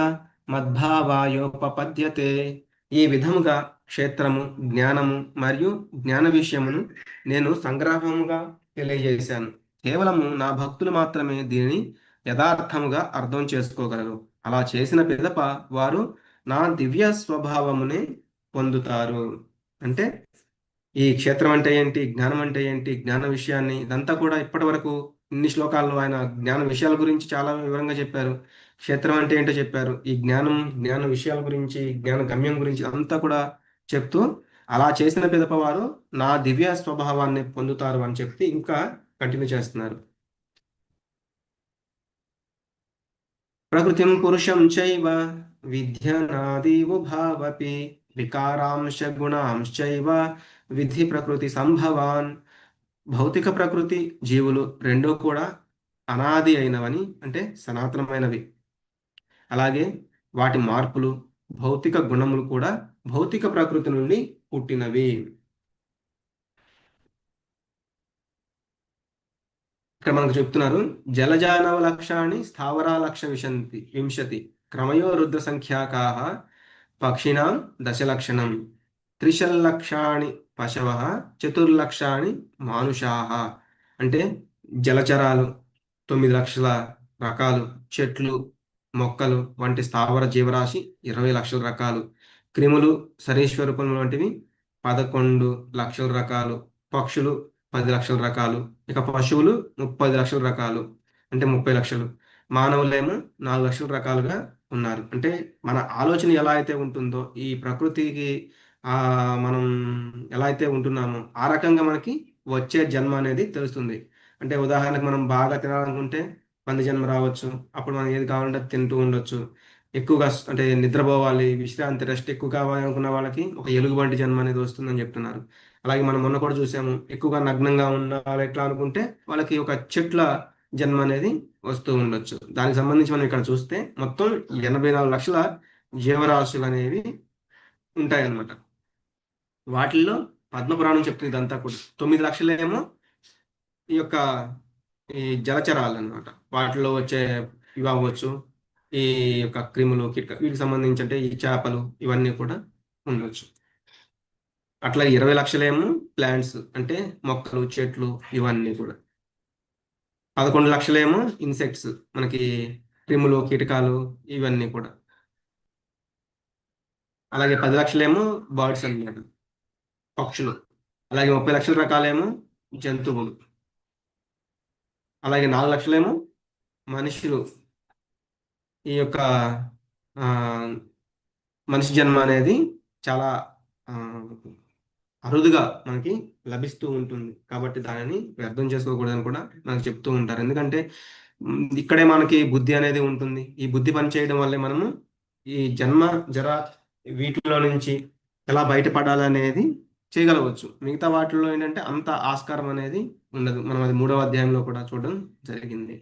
మద్భావాయోపపద్యతే. ఈ విధముగా క్షేత్రము, జ్ఞానము మరియు జ్ఞాన విషయమును నేను సంగ్రహముగా తెలియజేశాను. కేవలము నా భక్తులు మాత్రమే దీనిని యథార్థముగా అర్థం చేసుకోగలరు. అలా చేసిన పిదప వారు నా దివ్య స్వభావమునే పొందుతారు. అంటే ఈ క్షేత్రం అంటే ఏంటి, జ్ఞానం అంటే ఏంటి, జ్ఞాన విషయాన్ని ఇదంతా కూడా ఇప్పటి వరకు ఇన్ని శ్లోకాల్లో ఆయన జ్ఞాన విషయాల గురించి చాలా వివరంగా చెప్పారు. క్షేత్రం అంటే ఏంటో చెప్పారు. ఈ జ్ఞాన విషయాల గురించి, జ్ఞాన గమ్యం గురించి అంతా కూడా చెప్తూ అలా చేసిన పిదప వారు నా దివ్య స్వభావాన్ని పొందుతారు అని చెప్పి ఇంకా కంటిన్యూ చేస్తున్నారు. ప్రకృతిం పురుషం చైవ విద్యనాదివుభావపి వికారాంశ గుణాంశైవ విధి ప్రకృతి సంభవాన్. భౌతిక ప్రకృతి, జీవులు రెండూ కూడా అనాది అయినవని, అంటే సనాతనమైనవి. అలాగే వాటి మార్పులు, భౌతిక గుణములు కూడా భౌతిక ప్రకృతి నుండి పుట్టినవి. ఇక్కడ మనకు చెప్తున్నారు, జలజానవ లక్షాన్ని స్థావరా లక్ష వింశతి క్రమయో రుద్ర సంఖ్యాకాః పక్షిణాం దశలక్షణం త్రిశల్లక్షాణి పశవ చతుర్లక్షాణి మానుషాః. అంటే జలచరాలు 9 లక్షల రకాలు, చెట్లు, మొక్కలు వంటి స్థావర జీవరాశి 20 లక్షల రకాలు, క్రిములు సరీసృపం వంటివి 11 లక్షల రకాలు, పక్షులు 10 లక్షల రకాలు, ఇక పశువులు 30 లక్షల రకాలు, అంటే 30 లక్షలు, మానవులేమో 4 లక్షల రకాలుగా ఉన్నారు. అంటే మన ఆలోచన ఎలా అయితే ఉంటుందో, ఈ ప్రకృతికి మనం ఎలా అయితే ఉంటున్నామో ఆ రకంగా మనకి వచ్చే జన్మ అనేది తెలుస్తుంది. అంటే ఉదాహరణకు మనం బాగా తినాలనుకుంటే పంది జన్మ రావచ్చు. అప్పుడు మనం ఏది కావాలంటే అది తింటూ ఉండొచ్చు. ఎక్కువగా అంటే నిద్రపోవాలి, విశ్రాంతి, రెస్ట్ ఎక్కువ కావాలనుకున్న వాళ్ళకి ఒక ఎలుగుబంటి జన్మ అనేది వస్తుందని చెప్తున్నారు. అలాగే మనం మొన్న కూడా చూసాము, ఎక్కువగా నగ్నంగా ఉండాలి ఎట్లా అనుకుంటే వాళ్ళకి ఒక చెట్ల జన్మ అనేది వస్తూ ఉండొచ్చు. దానికి సంబంధించి మనం ఇక్కడ చూస్తే మొత్తం 84 లక్షల జీవరాశులు అనేవి ఉంటాయన్నమాట. వాటిల్లో పద్మపురాణం చెప్తుంది ఇదంతా కూడా. 9 లక్షలేమో ఈ యొక్క ఈ జలచరాలు అన్నమాట. వాటిలో వచ్చే ఇవి అవ్వచ్చు, ఈ యొక్క క్రిములు, వీటికి సంబంధించి అంటే ఈ చేపలు ఇవన్నీ కూడా ఉండొచ్చు. అట్లా 20 లక్షలేమో ప్లాంట్స్, అంటే మొక్కలు, చెట్లు ఇవన్నీ కూడా. 11 లక్షలేమో ఇన్సెక్ట్స్, మనకి క్రిములు, కీటకాలు ఇవన్నీ కూడా. అలాగే 10 లక్షలేమో బర్డ్స్ అన్నమాట, పక్షులు. అలాగే 30 లక్షల రకాలేమో జంతువులు. అలాగే 4 లక్షలేమో మనుషులు. ఈ యొక్క మనిషి జన్మ అనేది చాలా అరుదుగా మనకి లభిస్తూ ఉంటుంది. కాబట్టి దానిని వ్యర్థం చేసుకోకూడదని కూడా మనకు చెప్తూ ఉంటారు. ఎందుకంటే ఇక్కడే మనకి బుద్ధి అనేది ఉంటుంది. ఈ బుద్ధి పనిచేయడం వల్లే మనము ఈ జన్మ జర వీటిలో నుంచి ఎలా బయటపడాలనేది చేయగలవచ్చు. మిగతా వాటిల్లో ఏంటంటే అంత ఆస్కారం అనేది ఉండదు. మనం అది 3వ అధ్యాయంలో కూడా చూడడం జరిగింది.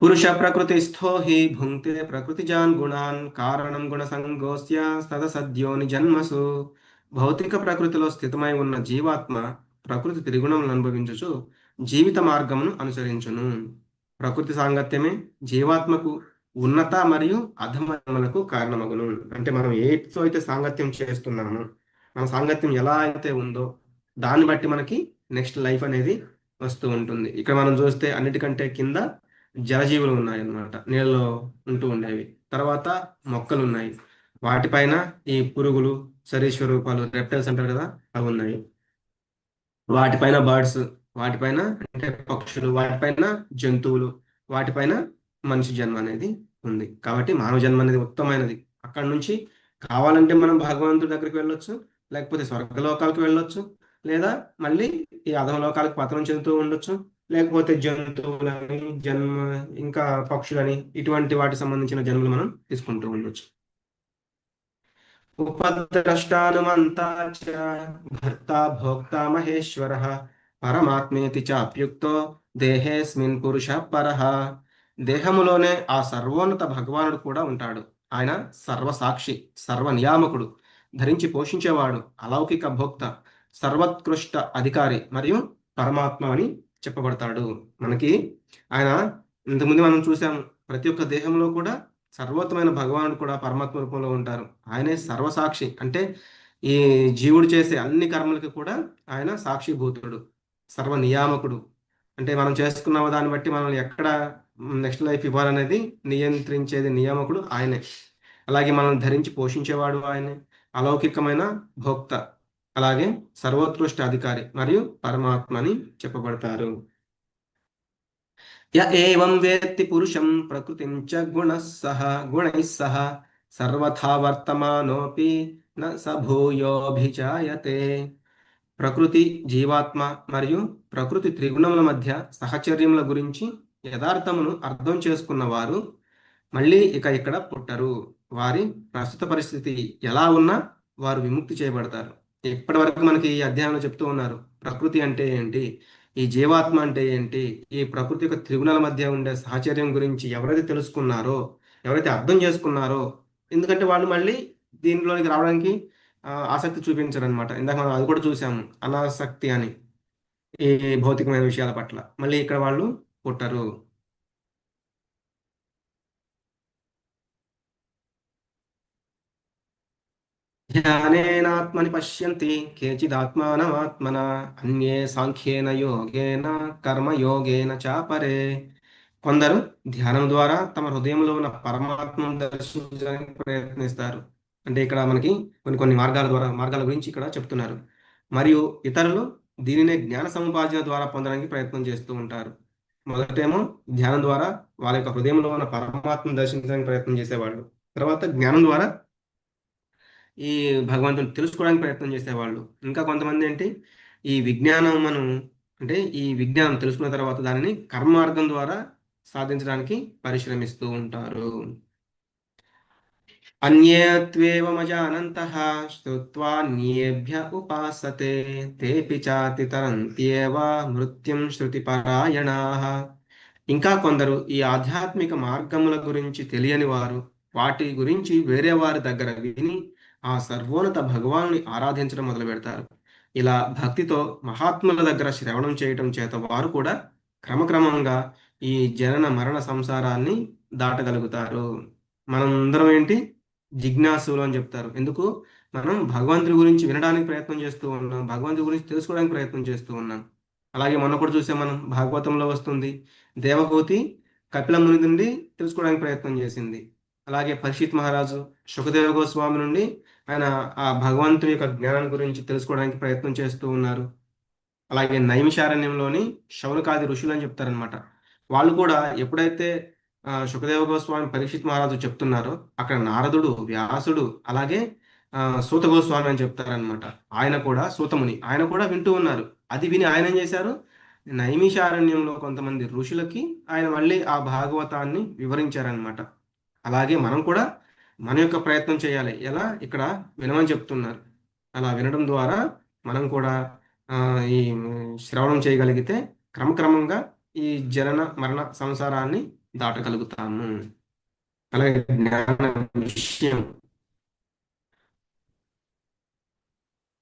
పురుష ప్రకృతిస్థో హి భుంక్తే ప్రకృతిజాన్ గుణాన్ కారణం గుణ సంగోస్య సదసద్యోని జన్మసు. భౌతిక ప్రకృతిలో స్థితమై ఉన్న జీవాత్మ ప్రకృతి త్రిగుణములను అనుభవించుచు జీవిత మార్గమును అనుసరించును. ప్రకృతి సాంగత్యమే జీవాత్మకు ఉన్నత మరియు అధమలకు కారణమగును. అంటే మనం ఏతో అయితే సాంగత్యం చేస్తున్నామో, మన సాంగత్యం ఎలా అయితే ఉందో దాన్ని బట్టి మనకి నెక్స్ట్ లైఫ్ అనేది వస్తూ ఉంటుంది. ఇక్కడ మనం చూస్తే అన్నిటికంటే కింద జలజీవులు ఉన్నాయి అన్నమాట, నీళ్ళలో ఉంటూ ఉండేవి. తర్వాత మొక్కలు ఉన్నాయి, వాటిపైన ఈ పురుగులు, సరీసృపాలు, రెప్టైల్స్ అంటారు కదా, అవి ఉన్నాయి. వాటిపైన బర్డ్స్, వాటిపైన అంటే పక్షులు, వాటిపైన జంతువులు, వాటిపైన మనిషి జన్మ అనేది ఉంది. కాబట్టి మానవ జన్మ అనేది ఉత్తమమైనది. అక్కడ నుంచి కావాలంటే మనం భగవంతుడి దగ్గరికి వెళ్ళొచ్చు, లేకపోతే స్వర్గలోకాలకు వెళ్ళొచ్చు, లేదా మళ్ళీ ఈ అధమలోకాలకు పతనం చెందుతూ ఉండొచ్చు, లేకపోతే జంతువులని జన్మ, ఇంకా పక్షులని, ఇటువంటి వాటికి సంబంధించిన జన్మలు మనం తీసుకుంటూ ఉండొచ్చు. ఉపద్రష్టానుమంతా చ భర్త భోక్త మహేశ్వర పరమాత్మేతి చాప్యుక్తో దేహేస్మిన్ పురుష పరః. దేహములోనే ఆ సర్వోన్నత భగవానుడు కూడా ఉంటాడు. ఆయన సర్వసాక్షి, సర్వ నియామకుడు, ధరించి పోషించేవాడు, అలౌకిక భోక్త, సర్వోత్కృష్ట అధికారి మరియు పరమాత్మ అని చెప్పబడతాడు. మనకి ఆయన ఇంతకుముందు మనం చూసాము, ప్రతి ఒక్క దేహంలో కూడా సర్వోత్తమైన భగవానుడు కూడా పరమాత్మ రూపంలో ఉంటారు. ఆయనే సర్వసాక్షి. అంటే ఈ జీవుడు చేసే అన్ని కర్మలకి కూడా ఆయన సాక్షిభూతుడు, సర్వ నియామకుడు. అంటే మనం చేసుకున్న దాన్ని బట్టి మనల్ని ఎక్కడ నెక్స్ట్ లైఫ్ ఇవ్వాలనేది నియంత్రించేది నియామకుడు ఆయనే. అలాగే మనల్ని ధరించి పోషించేవాడు ఆయనే. అలౌకికమైన భోక్త, అలాగే సర్వోత్కృష్ట అధికారి మరియు పరమాత్మ అని చెప్పబడతారు. య ఏవం వేత్తి పురుషం ప్రకృతిం చ గుణైః సహ సర్వథా వర్తమానోపి న స భూయోభిజాయతే. ప్రకృతి, జీవాత్మ మరియు ప్రకృతి త్రిగుణముల మధ్య సహచర్యముల గురించి యథార్థమును అర్థం చేసుకున్నవారు మళ్ళీ ఇక్కడ పుట్టరు. వారి ప్రస్తుత పరిస్థితి ఎలా ఉన్నా వారు విముక్తి చేయబడతారు. ఇప్పటి వరకు మనకి ఈ అధ్యాయంలో చెప్తూ ఉన్నారు ప్రకృతి అంటే ఏంటి, ఈ జీవాత్మ అంటే ఏంటి, ఈ ప్రకృతి యొక్క త్రిగుణాల మధ్య ఉండే సహచర్యం గురించి ఎవరైతే తెలుసుకున్నారో, ఎవరైతే అర్థం చేసుకున్నారో, ఎందుకంటే వాళ్ళు మళ్ళీ దీనిలోనికి రావడానికి ఆసక్తి చూపించరు అనమాట. ఇందాక మనం అది కూడా చూసాము, అనాసక్తి అని ఈ భౌతికమైన విషయాల పట్ల. మళ్ళీ ఇక్కడ వాళ్ళు పుట్టరు. ధ్యానేనాత్మని పశ్యంతి కేచిదాత్మానమాత్మన అన్యే సాంఖ్యేన యోగేన కర్మయోగేన చాపరే. కొందరు ధ్యానం ద్వారా తమ హృదయంలో ఉన్న పరమాత్మను దర్శించడానికి ప్రయత్నిస్తారు. అంటే ఇక్కడ మనకి కొన్ని మార్గాల గురించి ఇక్కడ చెప్తున్నారు. మరియు ఇతరులు దీనినే జ్ఞాన సముపార్జన ద్వారా పొందడానికి ప్రయత్నం చేస్తూ ఉంటారు. మొదటేమో ధ్యానం ద్వారా వాళ్ళ యొక్క హృదయంలో ఉన్న పరమాత్మను దర్శించడానికి ప్రయత్నం చేసేవాళ్ళు. తర్వాత జ్ఞానం ద్వారా ఈ భగవంతుని తెలుసుకోవడానికి ప్రయత్నం చేసేవాళ్ళు. ఇంకా కొంతమంది ఏంటి, ఈ అంటే ఈ విజ్ఞానం తెలుసుకున్న తర్వాత దానిని కర్మార్గం ద్వారా సాధించడానికి పరిశ్రమిస్తూ ఉంటారు. అన్యేత్వేవమజానంతః శ్రుత్వాన్యేభ్య ఉపాసతే తేపి చాతి తరంత్యేవ మృత్యుం శృతిపరాయణాః. ఇంకా కొందరు ఈ ఆధ్యాత్మిక మార్గముల గురించి తెలియని వారు వాటి గురించి వేరే వారి దగ్గర విని ఆ సర్వోన్నత భగవానుని ఆరాధించడం మొదలు పెడతారు. ఇలా భక్తితో మహాత్ముల దగ్గర శ్రవణం చేయటం చేత వారు కూడా క్రమక్రమంగా ఈ జనన మరణ సంసారాన్ని దాటగలుగుతారు. మనందరం ఏంటి, జిజ్ఞాసులు అని చెప్తారు. ఎందుకు? మనం భగవంతుడి గురించి వినడానికి ప్రయత్నం చేస్తూ ఉన్నాం, భగవంతుడి గురించి తెలుసుకోవడానికి ప్రయత్నం చేస్తూ ఉన్నాం. అలాగే మొన్న కూడా చూసాం, మనం భాగవతంలో వస్తుంది, దేవహూతి కపిల ముని నుండి తెలుసుకోవడానికి ప్రయత్నం చేసింది. అలాగే పరీక్షిత్ మహారాజు సుఖదేవ గోస్వామి నుండి ఆయన ఆ భగవంతుని యొక్క జ్ఞానం గురించి తెలుసుకోవడానికి ప్రయత్నం చేస్తూ ఉన్నారు. అలాగే నైమిషారణ్యంలోని శౌనకాది ఋషులు అని చెప్తారనమాట. వాళ్ళు కూడా ఎప్పుడైతే సుఖదేవ గోస్వామి పరీక్షిత్ మహారాజు చెప్తున్నారో అక్కడ నారదుడు, వ్యాసుడు, అలాగే సూత గోస్వామి అని చెప్తారనమాట. ఆయన కూడా సూతముని, ఆయన కూడా వింటూ ఉన్నారు. అది విని ఆయన ఏం చేశారు, నైమిషారణ్యంలో కొంతమంది ఋషులకి ఆయన మళ్ళీ ఆ భాగవతాన్ని వివరించారనమాట. అలాగే మనం కూడా మన యొక్క ప్రయత్నం చేయాలి. ఎలా? ఇక్కడ వినమని చెప్తున్నారు. అలా వినడం ద్వారా మనం కూడా ఈ శ్రవణం చేయగలిగితే క్రమక్రమంగా ఈ జనన మరణ సంసారాన్ని దాటగలుగుతాము. అలాగే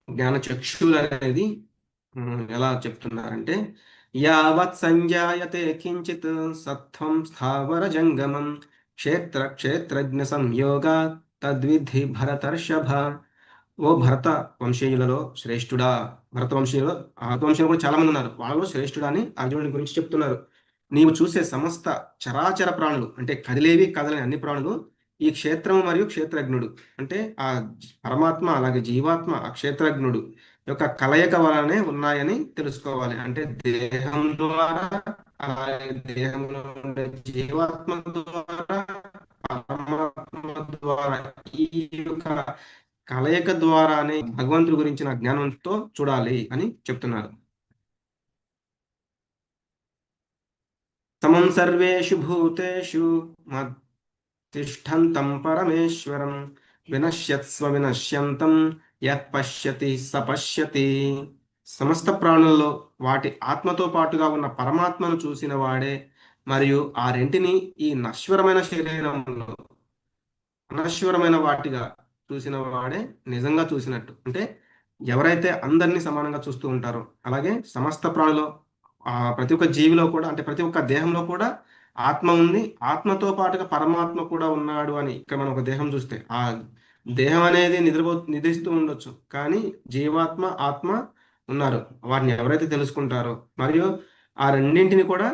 జ్ఞాన చక్షులు అనేది ఎలా చెప్తున్నారంటే, యావత్ సంజాయతే కించిత్ సత్వం స్థావర జంగమం క్షేత్రజ్ఞ సంయోగ తద్విధి భరతర్షభ. ఓ భరత వంశీయులలో శ్రేష్ఠుడా. భరత వంశీయులు కూడా చాలా మంది ఉన్నారు, వాళ్ళలో శ్రేష్ఠుడా అని అర్జునుడి గురించి చెప్తున్నారు. నీవు చూసే సమస్త చరాచర ప్రాణులు, అంటే కదిలేవి కదలని అన్ని ప్రాణులు ఈ క్షేత్రము మరియు క్షేత్రజ్ఞుడు, అంటే ఆ పరమాత్మ అలాగే జీవాత్మ ఆ క్షేత్రజ్ఞుడు యొక్క కలయిక వలనే ఉన్నాయని తెలుసుకోవాలి. అంటే దేహం ద్వారా, అలాగే దేహంలో ఉండే జీవాత్మ ద్వారా, పరమాత్మ ద్వారా, ఈ యొక్క కలయిక ద్వారానే భగవంతుడి గురించిన జ్ఞానంతో చూడాలి అని చెప్తున్నారు. సమం సర్వేషు భూతేషు తిష్టంతం పరమేశ్వరం వినశ్యత్స్వ వినశ్యంతం యత్ పశ్యతి స పశ్యతి. సమస్త ప్రాణుల్లో వాటి ఆత్మతో పాటుగా ఉన్న పరమాత్మను చూసిన వాడే మరియు ఆ రెంటిని ఈ నశ్వరమైన శరీరంలో అనశ్వరమైన వాటిగా చూసిన వాడే నిజంగా చూసినట్టు. అంటే ఎవరైతే అందరినీ సమానంగా చూస్తూ ఉంటారో, అలాగే సమస్త ప్రాణులో ప్రతి ఒక్క జీవిలో కూడా, అంటే ప్రతి ఒక్క దేహంలో కూడా ఆత్మ ఉంది, ఆత్మతో పాటుగా పరమాత్మ కూడా ఉన్నాడు అని ఇక్కడ మనం ఒక దేహం చూస్తే ఆ దేహం అనేది నిద్రిస్తూ ఉండొచ్చు, కానీ జీవాత్మ ఆత్మ ఉన్నారు. వాటిని ఎవరైతే తెలుసుకుంటారో, మరియు ఆ రెండింటిని కూడా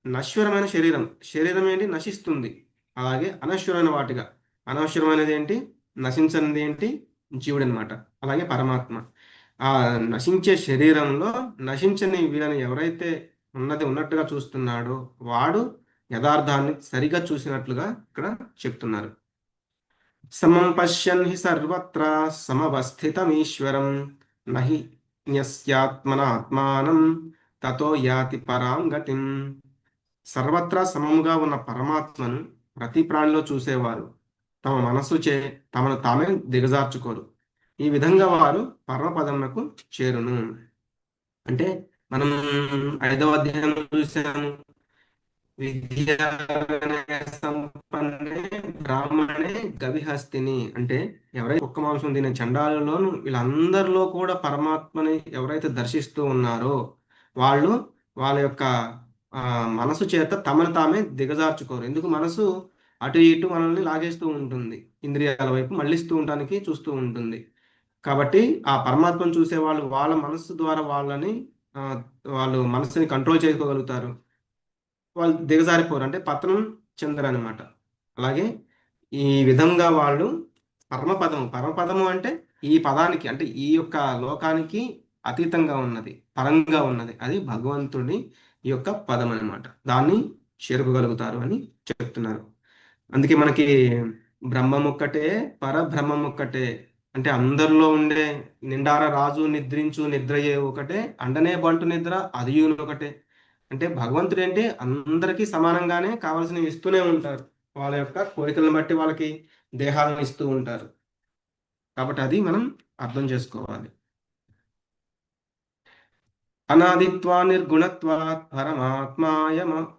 నశ్వరమైన శరీరం ఏంటి నశిస్తుంది, అలాగే అనశ్వరమైన వాటిగా, అనశ్వరమైనది ఏంటి నశించనిది ఏంటి జీవుడు అనమాట. అలాగే పరమాత్మ ఆ నశించే శరీరంలో నశించని వీళ్ళని ఎవరైతే ఉన్నది ఉన్నట్టుగా చూస్తున్నాడో వాడు యథార్థాన్ని సరిగా చూసినట్లుగా ఇక్కడ చెప్తున్నారు. సమం పశ్యన్ హి సర్వత్ర సమవస్థితమీశ్వరం నహి న్యస్యాత్మనాత్మానం తతో యాతి పరాం గతిం. సర్వత్రా సమముగా ఉన్న పరమాత్మను ప్రతి ప్రాణిలో చూసేవారు తమ మనస్సు చే తమను తామే దిగజార్చుకోరు. ఈ విధంగా వారు పరమపదమునకు చేరును. అంటే మనం 5వ అధ్యాయం చూసాము, విద్యా సంపన్నే బ్రాహ్మణే గవిహస్తిని. అంటే ఎవరైతే ఒక్క మాంసం తినే చండాలలోను వీళ్ళందరిలో కూడా పరమాత్మని ఎవరైతే దర్శిస్తూ ఉన్నారో వాళ్ళు వాళ్ళ యొక్క మనసు చేత తమను తామే దిగజార్చుకోరు. ఎందుకు? మనసు అటు ఇటు మనల్ని లాగేస్తూ ఉంటుంది, ఇంద్రియాల వైపు మళ్ళిస్తూ ఉండడానికి చూస్తూ ఉంటుంది. కాబట్టి ఆ పరమాత్మను చూసే వాళ్ళు వాళ్ళ మనస్సు ద్వారా వాళ్ళు మనసుని కంట్రోల్ చేసుకోగలుగుతారు. వాళ్ళు దిగజారిపోరు, అంటే పతనం చెందరు అనమాట. అలాగే ఈ విధంగా వాళ్ళు పరమపదము అంటే ఈ పదానికి, అంటే ఈ యొక్క లోకానికి అతీతంగా ఉన్నది, పరంగా ఉన్నది, అది భగవంతుడి ఈ యొక్క పదం అనమాట. దాన్ని చేరుకోగలుగుతారు అని చెప్తున్నారు. అందుకే మనకి బ్రహ్మం ఒక్కటే, పరబ్రహ్మం ఒక్కటే. అంటే అందరిలో ఉండే నిండార రాజు నిద్రించు నిద్రయే ఒకటే, అండనే బంటు నిద్ర అదియును ఒకటే. అంటే భగవంతుడు ఏంటి అందరికీ సమానంగానే కావాల్సినవి ఇస్తూనే ఉంటారు, వాళ్ళ యొక్క కోరికలను బట్టి వాళ్ళకి దేహాలను ఇస్తూ ఉంటారు. కాబట్టి అది మనం అర్థం చేసుకోవాలి. అనాదిత్వా నిర్గుణత్వాత్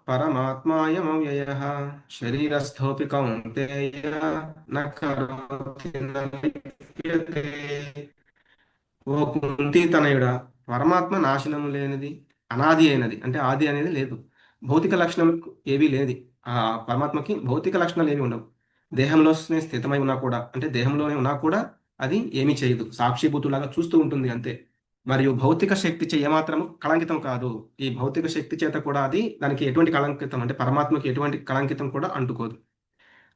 పరమాత్మాయమవ్యయః శరీరస్థోపి కౌంతేయ న కరోతి న లిప్యతే. ఓ కుంతి తనయుడా, పరమాత్మ నాశనము లేనిది, అనాది అయినది, అంటే ఆది అనేది లేదు, భౌతిక లక్షణాలు ఏవీ లేదు. ఆ పరమాత్మకి భౌతిక లక్షణాలు ఏవి ఉండవు. దేహంలోనే స్థితమై ఉన్నా కూడా, అంటే దేహంలోనే ఉన్నా కూడా అది ఏమీ చేయదు, సాక్షిభూతులాగా చూస్తూ ఉంటుంది అంతే. మరియు భౌతిక శక్తి చే ఏమాత్రము కళంకితం కాదు. ఈ భౌతిక శక్తి చేత కూడా అది దానికి ఎటువంటి కళంకితం, అంటే పరమాత్మకి ఎటువంటి కళంకితం కూడా అంటుకోదు.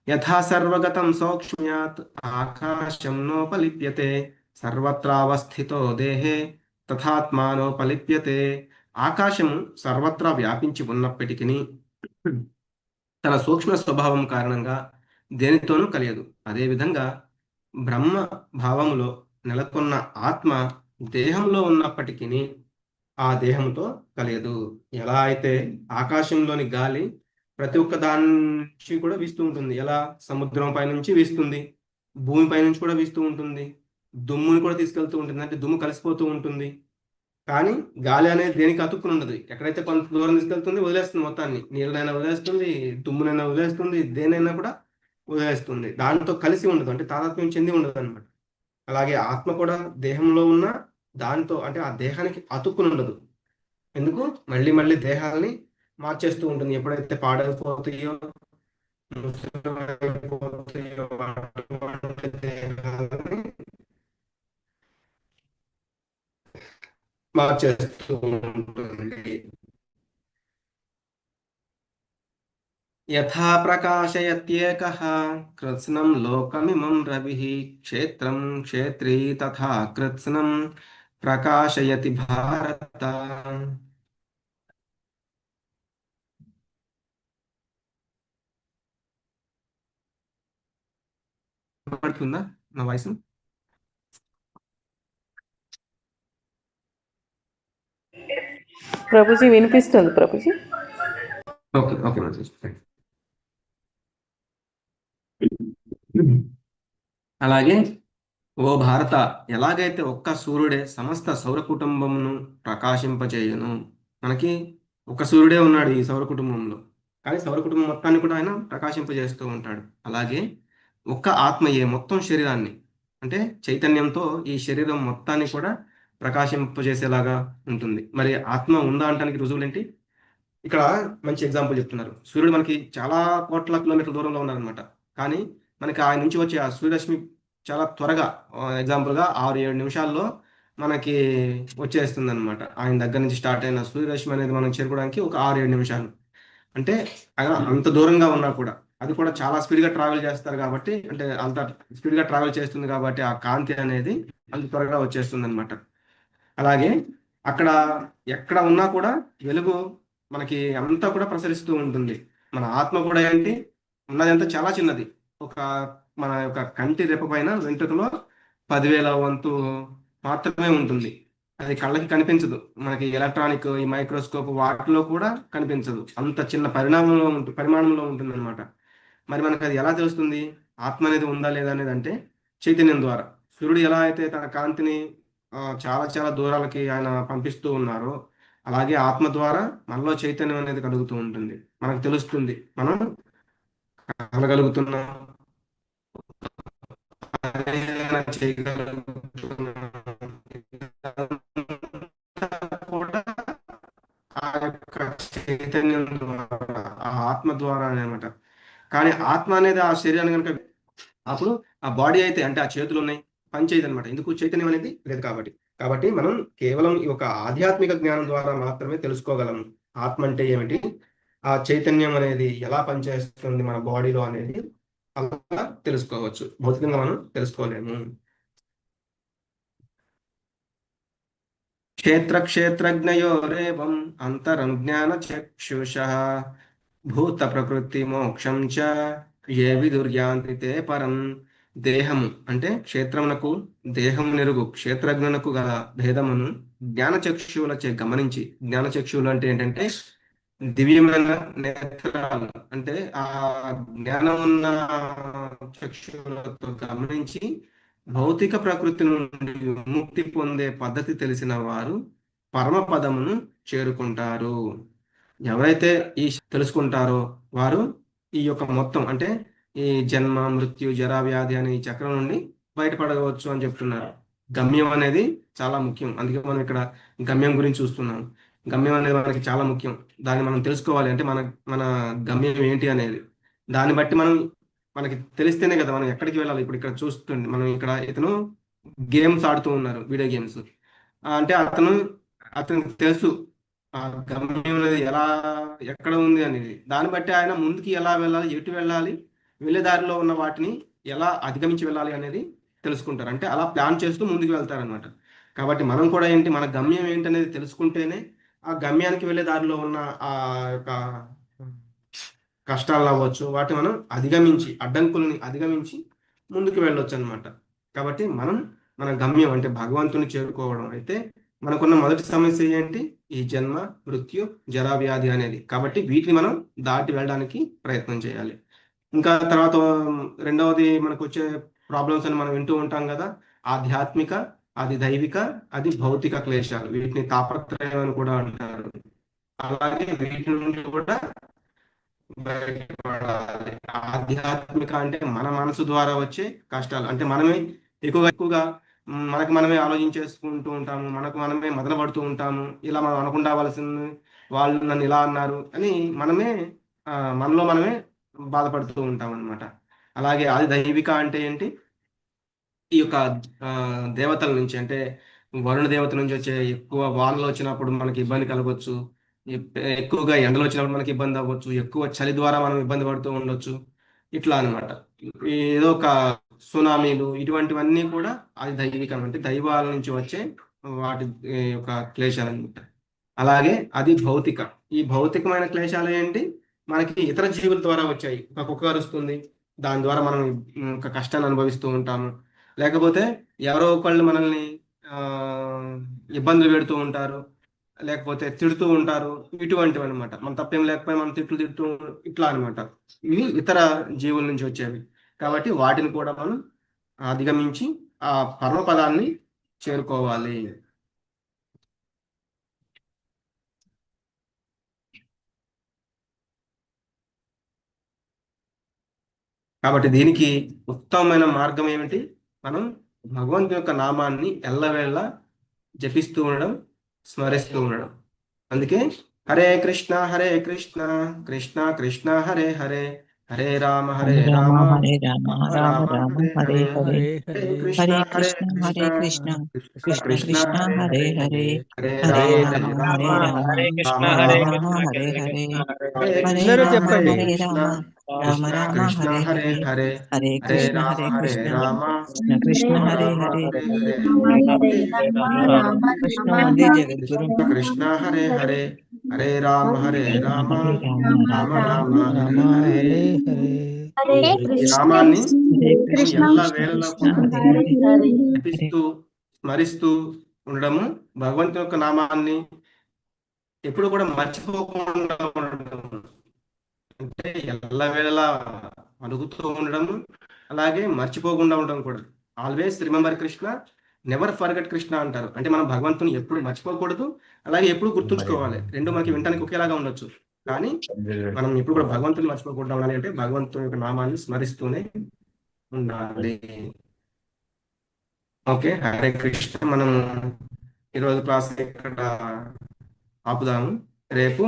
యథా సర్వగతం సౌక్ష్మ్యాత్ ఆకాశం నోపలిప్యతే సర్వత్రావస్థితో దేహే తథాత్మానోపలిప్యతే. ఆకాశము సర్వత్రా వ్యాపించి ఉన్నప్పటికీ తన సూక్ష్మ స్వభావం కారణంగా దేనితోనూ కలియదు. అదేవిధంగా బ్రహ్మ భావములో నెలకొన్న ఆత్మ దేహంలో ఉన్నప్పటికీ ఆ దేహంతో కలియదు. ఎలా అయితే ఆకాశంలోని గాలి ప్రతి ఒక్క దాని నుంచి కూడా వీస్తూ ఉంటుంది, ఎలా సముద్రం పైనుంచి వీస్తుంది, భూమి పైనుంచి కూడా వీస్తూ ఉంటుంది, దుమ్ముని కూడా తీసుకెళ్తూ ఉంటుంది, అంటే దుమ్ము కలిసిపోతూ ఉంటుంది. కానీ గాలి అనేది దేనికి అతుక్కుని ఉండదు, ఎక్కడైతే కొంత దూరం తీసుకెళ్తుంది వదిలేస్తుంది, మొత్తాన్ని నీళ్ళనైనా వదిలేస్తుంది, దుమ్మునైనా వదిలేస్తుంది, దేనైనా కూడా వదిలేస్తుంది, దాంతో కలిసి ఉండదు, అంటే తాదాత్మ్యం చెంది ఉండదు అనమాట. అలాగే ఆత్మ కూడా దేహంలో ఉన్న దాంతో, అంటే ఆ దేహానికి అతుక్కుని ఉండదు. ఎందుకు? మళ్ళీ మళ్ళీ దేహాలని మార్చేస్తూ ఉంటుంది. ఎప్పుడైతే పాడైపోతాయో ముసలిమైపోతాయో అటువంటి దేహాలని మార్చేస్తూ ఉంటుంది. యథా ప్రకాశయత్యేకః కృత్స్నం లోకమిమం రవిః క్షేత్రం క్షేత్రీ తథా కృత్స్నం ప్రకాశయతి భారత. పడుతుందా నా వాయిస్? ప్రభుజీ వినిపిస్తుంది ప్రభుజీ. ఓకే ఓకే మంచి. అలాగే ఓ భారత, ఎలాగైతే ఒక్క సూర్యుడే సమస్త సౌర కుటుంబమును ప్రకాశింపచేయును. మనకి ఒక సూర్యుడే ఉన్నాడు ఈ సౌర కుటుంబంలో, కానీ సౌర కుటుంబం మొత్తాన్ని కూడా ఆయన ప్రకాశింపజేస్తూ ఉంటాడు. అలాగే ఒక్క ఆత్మయే మొత్తం శరీరాన్ని, అంటే చైతన్యంతో ఈ శరీరం మొత్తాన్ని కూడా ప్రకాశింపజేసేలాగా ఉంటుంది. మరి ఆత్మ ఉందా అనడానికి రుజువులేంటి? ఇక్కడ మంచి ఎగ్జాంపుల్ చెప్తున్నారు. సూర్యుడు మనకి చాలా కోట్ల కిలోమీటర్ల దూరంలో ఉన్నారనమాట. కానీ మనకి ఆయన నుంచి వచ్చే ఆ సూర్యరశ్మి చాలా త్వరగా, ఎగ్జాంపుల్గా 6-7 నిమిషాల్లో మనకి వచ్చేస్తుంది అనమాట. ఆయన దగ్గర నుంచి స్టార్ట్ అయిన సూర్యరశ్మి అనేది మనం చేరుకోవడానికి ఒక 6-7 నిమిషాలు. అంటే అంత దూరంగా ఉన్నా కూడా అది కూడా చాలా స్పీడ్గా ట్రావెల్ చేస్తారు కాబట్టి, అంటే అంత స్పీడ్గా ట్రావెల్ చేస్తుంది కాబట్టి ఆ కాంతి అనేది అంత త్వరగా వచ్చేస్తుంది అనమాట. అలాగే అక్కడ ఎక్కడ ఉన్నా కూడా వెలుగు మనకి అంతా కూడా ప్రసరిస్తూ ఉంటుంది. మన ఆత్మ కూడా ఏంటి, ఉన్నది అంతా చాలా చిన్నది. ఒక మన యొక్క కంటి రెప్ప పైన వెంట్రుకలో 10,000 వంతు మాత్రమే ఉంటుంది. అది కళ్ళకి కనిపించదు. మనకి ఎలక్ట్రానిక్, ఈ మైక్రోస్కోప్ వాటిలో కూడా కనిపించదు. అంత చిన్న పరిమాణంలో ఉంటుంది అనమాట. మరి మనకు అది ఎలా తెలుస్తుంది ఆత్మ అనేది ఉందా లేదా అనేది? అంటే చైతన్యం ద్వారా. సూర్యుడు ఎలా అయితే తన కాంతిని చాలా చాలా దూరాలకి ఆయన పంపిస్తూ ఉన్నారో, అలాగే ఆత్మ ద్వారా మనలో చైతన్యం అనేది కలుగుతూ ఉంటుంది. మనకు తెలుస్తుంది మనం కలగలుగుతున్నాం, చేయగలుగుతున్నాం కూడా ఆ యొక్క చైతన్యం ద్వారా, ఆ ఆత్మ ద్వారా అనమాట. కానీ ఆత్మ అనేది ఆ శరీరాన్ని కనుక, అప్పుడు ఆ బాడీ అయితే, అంటే ఆ చేతులు ఉన్నాయి, పని చేయదు అనమాట. ఎందుకు? చైతన్యం అనేది లేదు కాబట్టి. కాబట్టి మనం కేవలం ఈ యొక్క ఆధ్యాత్మిక జ్ఞానం ద్వారా మాత్రమే తెలుసుకోగలము ఆత్మ అంటే ఏమిటి, ఆ చైతన్యం అనేది ఎలా పనిచేస్తుంది మన బాడీలో అనేది అలా తెలుసుకోవచ్చు. భౌతికంగా మనం తెలుసుకోలేము. క్షేత్రజ్ఞయోరేవం అంతరం జ్ఞాన చక్షుషః భూత ప్రకృతి మోక్షం చ ఏ విదుర్యాంతి తే పరం. దేహము అంటే క్షేత్రమునకు, దేహము నెరుగు క్షేత్రజ్ఞునకు గల భేదమును జ్ఞానచక్షువులచే గమనించి, జ్ఞానచక్షువులు అంటే ఏంటంటే దివ్యమైన నేత్రాలు, అంటే ఆ జ్ఞానం ఉన్న చక్షువులతో గమనించి భౌతిక ప్రకృతి నుండి విముక్తి పొందే పద్ధతి తెలిసిన వారు పరమపదమును చేరుకుంటారు. ఎవరైతే ఈ తెలుసుకుంటారో వారు ఈ యొక్క మొత్తం, అంటే ఈ జన్మ మృత్యు జరా వ్యాధి అనే ఈ చక్రం నుండి బయటపడవచ్చు అని చెప్తున్నారు. గమ్యం అనేది చాలా ముఖ్యం. అందుకే మనం ఇక్కడ గమ్యం గురించి చూస్తున్నాం. గమ్యం అనేది మనకి చాలా ముఖ్యం. దాన్ని మనం తెలుసుకోవాలి. అంటే మన మన గమ్యం ఏంటి అనేది దాన్ని బట్టి మనకి తెలిస్తేనే కదా మనం ఎక్కడికి వెళ్ళాలి. ఇప్పుడు ఇక్కడ చూస్తుంది మనం, ఇక్కడ ఇతను గేమ్స్ ఆడుతూ ఉన్నారు, వీడియో గేమ్స్. అంటే అతనికి తెలుసు ఆ గమ్యం అనేది ఎలా, ఎక్కడ ఉంది అనేది. దాన్ని బట్టి ఆయన ముందుకి ఎలా వెళ్ళాలి, ఎటు వెళ్ళాలి, వెళ్ళే దారిలో ఉన్న వాటిని ఎలా అధిగమించి వెళ్ళాలి అనేది తెలుసుకుంటారు. అంటే అలా ప్లాన్ చేస్తూ ముందుకు వెళ్తారనమాట. కాబట్టి మనం కూడా ఏంటి, మన గమ్యం ఏంటి అనేది తెలుసుకుంటేనే ఆ గమ్యానికి వెళ్ళే దారిలో ఉన్న ఆ యొక్క కష్టాలు అవ్వచ్చు, వాటిని మనం అధిగమించి, అడ్డంకుల్ని అధిగమించి ముందుకు వెళ్ళొచ్చు అనమాట. కాబట్టి మన గమ్యం అంటే భగవంతుని చేరుకోవడం అయితే మనకున్న మొదటి సమస్య ఏంటి, ఈ జన్మ మృత్యు జరా వ్యాధి అనేది. కాబట్టి వీటిని మనం దాటి వెళ్ళడానికి ప్రయత్నం చేయాలి. ఇంకా తర్వాత రెండవది మనకు వచ్చే ప్రాబ్లమ్స్ అని మనం వింటూ ఉంటాం కదా, ఆధ్యాత్మిక, అది దైవిక, అది భౌతిక క్లేశాలు. వీటిని తాపత్రయం అని కూడా అంటారు. అలాగే వీటి నుండి కూడా బయటపడాలి. ఆధ్యాత్మిక అంటే మన మనసు ద్వారా వచ్చే కష్టాలు, అంటే మనమే ఎక్కువగా మనకు మనమే ఆలోచించేసుకుంటూ ఉంటాము, మనకు మనమే మదన పడుతూ ఉంటాము. ఇలా మనం అనుకుంటావలసింది, వాళ్ళు నన్ను ఇలా అన్నారు అని మనలో మనమే బాధపడుతూ ఉంటాం అనమాట. అలాగే ఆది దైవిక అంటే ఏంటి, ఈ యొక్క దేవతల నుంచి, అంటే వరుణ దేవత నుంచి వచ్చే ఎక్కువ వానలు వచ్చినప్పుడు మనకి ఇబ్బంది కలగవచ్చు, ఎక్కువగా ఎండలు వచ్చినప్పుడు మనకి ఇబ్బంది అవ్వచ్చు, ఎక్కువ చలి ద్వారా మనం ఇబ్బంది పడుతూ ఉండొచ్చు. ఇట్లా అనమాట. ఏదో ఒక సునామీలు, ఇటువంటివన్నీ కూడా అది దైవికం, అంటే దైవాల నుంచి వచ్చే వాటి యొక్క క్లేశాలు అనమాట. అలాగే అది భౌతిక. ఈ భౌతికమైన క్లేశాలు ఏంటి, మనకి ఇతర జీవుల ద్వారా వచ్చాయి. ఒక కుక్క అరుస్తుంది, దాని ద్వారా మనం ఒక కష్టాన్ని అనుభవిస్తూ ఉంటాము. లేకపోతే ఎవరో ఒకళ్ళు మనల్ని ఇబ్బందులు పెడుతూ ఉంటారు, లేకపోతే తిడుతూ ఉంటారు. ఇటువంటివి అనమాట. మన తప్పేం లేకపోయినా మనం తిడుతూ ఇట్లా అనమాట. ఇవి ఇతర జీవుల నుంచి వచ్చేవి. కాబట్టి వాటిని కూడా మనం అధిగమించి ఆ పరమపదాన్ని చేరుకోవాలి. కాబట్టి దీనికి ఉత్తమమైన మార్గం ఏమిటి, మనం భగవంతుని యొక్క నామాన్ని ఎల్లవేళ జపిస్తూ ఉండడం, స్మరిస్తూ ఉండడం. అందుకే హరే కృష్ణ కృష్ణ కృష్ణ హరే హరే హరే రామ హరే రామ రామ హరే రామ రామ రామ రామ హరే హరే హరే హరే హరే హరే కృష్ణ కృష్ణ హరే కృష్ణ కృష్ణ కృష్ణ కృష్ణ కృష్ణ హరే హరే హరే హరే హరే హరే రామ రామ రామ హరే రామ హరే కృష్ణ రామ రామ హరే రామ రామ కృష్ణ హరే కృష్ణ హరే కృష్ణ హరే హరే హరే హరే కృష్ణ రామ హరే హరే కృష్ణ రామ రామ కృష్ణ రామ కృష్ణ హరే హరే హరే హరే హరే హరే కృష్ణ రామ హరే హరే కృష్ణ రామ కృష్ణ కృష్ణ రామ హరే రామ హరే హరే హరే హరే రామ హరే హరే రామ హరే రామ కృష్ణ హరే వందే హరే జగద్గురు కృష్ణ హరే హరే హరే రామ హరే రామ హరే రామ రామ రామ హరే రామ హరే హరే హరే హరే ఈ కృష్ణ నామాన్ని హరే మనం కృష్ణ ఎల్ల కృష్ణ వేళలా కృష్ణ కూడా హరే హరే హరే హరే జపిస్తూ స్మరిస్తూ ఉండడము, భగవంతుని యొక్క నామాన్ని ఎప్పుడు కూడా మర్చిపోకుండా ఉండడం, అంటే ఎల్లవేళలా అడుగుతూ ఉండడం, అలాగే మర్చిపోకుండా ఉండడం కూడా. Always remember Krishna, never forget Krishna అంటారు. అంటే మనం భగవంతుని ఎప్పుడు మర్చిపోకూడదు, అలాగే ఎప్పుడు గుర్తుంచుకోవాలి. రెండు మనకి వినటానికి ఒకేలాగా ఉండొచ్చు, కానీ మనం ఎప్పుడు కూడా భగవంతుని మర్చిపోకుండా ఉండాలి అంటే భగవంతుని యొక్క నామాన్ని స్మరిస్తూనే ఉండాలి. ఓకే, హరే కృష్ణ. మనం ఈరోజు క్లాస్ ఇక్కడ ఆపుదాము. రేపు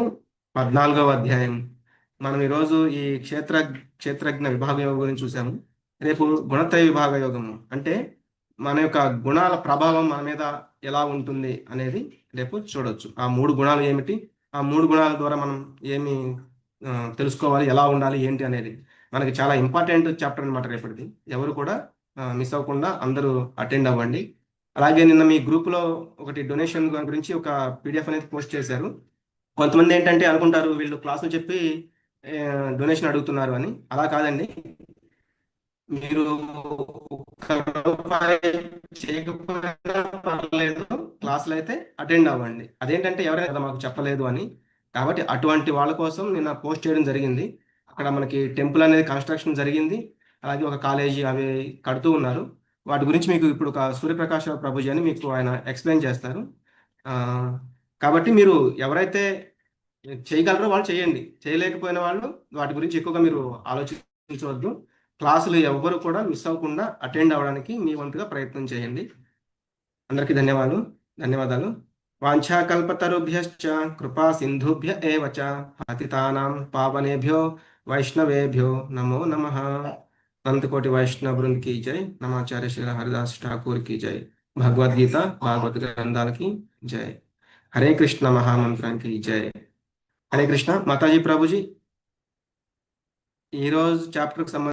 14వ అధ్యాయం. మనం ఈరోజు ఈ క్షేత్రజ్ఞ విభాగ యోగం గురించి చూసాము. రేపు గుణత్రయ విభాగ యోగము, అంటే మన యొక్క గుణాల ప్రభావం మన మీద ఎలా ఉంటుంది అనేది రేపు చూడొచ్చు. ఆ 3 గుణాలు ఏమిటి, ఆ 3 గుణాల ద్వారా మనం ఏమి తెలుసుకోవాలి, ఎలా ఉండాలి ఏంటి అనేది మనకి చాలా ఇంపార్టెంట్ చాప్టర్ అనమాట రేపటిది. ఎవరు కూడా మిస్ అవ్వకుండా అందరూ అటెండ్ అవ్వండి. అలాగే నిన్న మీ గ్రూప్లో ఒకటి డొనేషన్ గురించి ఒక పీడిఎఫ్ అనేది పోస్ట్ చేశారు. కొంతమంది ఏంటంటే అనుకుంటారు వీళ్ళు క్లాసులు చెప్పి డొనేషన్ అడుగుతున్నారు అని. అలా కాదండి. మీరు ఒక్క రూపాయి చేయకపోయినా పర్లేదు, క్లాసులు అయితే అటెండ్ అవ్వండి. అదేంటంటే ఎవరైనా కదా మాకు చెప్పలేదు అని, కాబట్టి అటువంటి వాళ్ళ కోసం నిన్న పోస్ట్ చేయడం జరిగింది. అక్కడ మనకి టెంపుల్ అనేది కన్స్ట్రక్షన్ జరిగింది, అలాగే ఒక కాలేజీ అవి కడుతూ ఉన్నారు. వాటి గురించి మీకు ఇప్పుడు ఒక సూర్యప్రకాశ్ ప్రభుజీ అని మీకు ఆయన ఎక్స్ప్లెయిన్ చేస్తారు. ఆ, కాబట్టి మీరు ఎవరైతే చేయగలరో వాళ్ళు చేయండి, చేయలేకపోయిన వాళ్ళు వాటి గురించి ఎక్కువగా మీరు ఆలోచించవద్దు. క్లాసులు ఎవ్వరు కూడా మిస్ అవ్వకుండా అటెండ్ అవ్వడానికి మీ వంతుగా ప్రయత్నం చేయండి. అందరికీ ధన్యవాదాలు. వాంఛాకల్పతరుభ్యశ్చ కృపా సింధుభ్య ఏవ చ పతితానాం పావనేభ్యో వైష్ణవేభ్యో నమో నమః. अनंतकोटि वैष्णव वृंद की जय। नमाचार्य श्री हरिदास ठाकुर की जय। भगवद गीता भागवत ग्रंथाल की जय। हरे कृष्ण महामंत्र की जय। हरे कृष्ण। माताजी प्रभुजी, ఈ రోజు చాప్టర్ కి సంబంధించి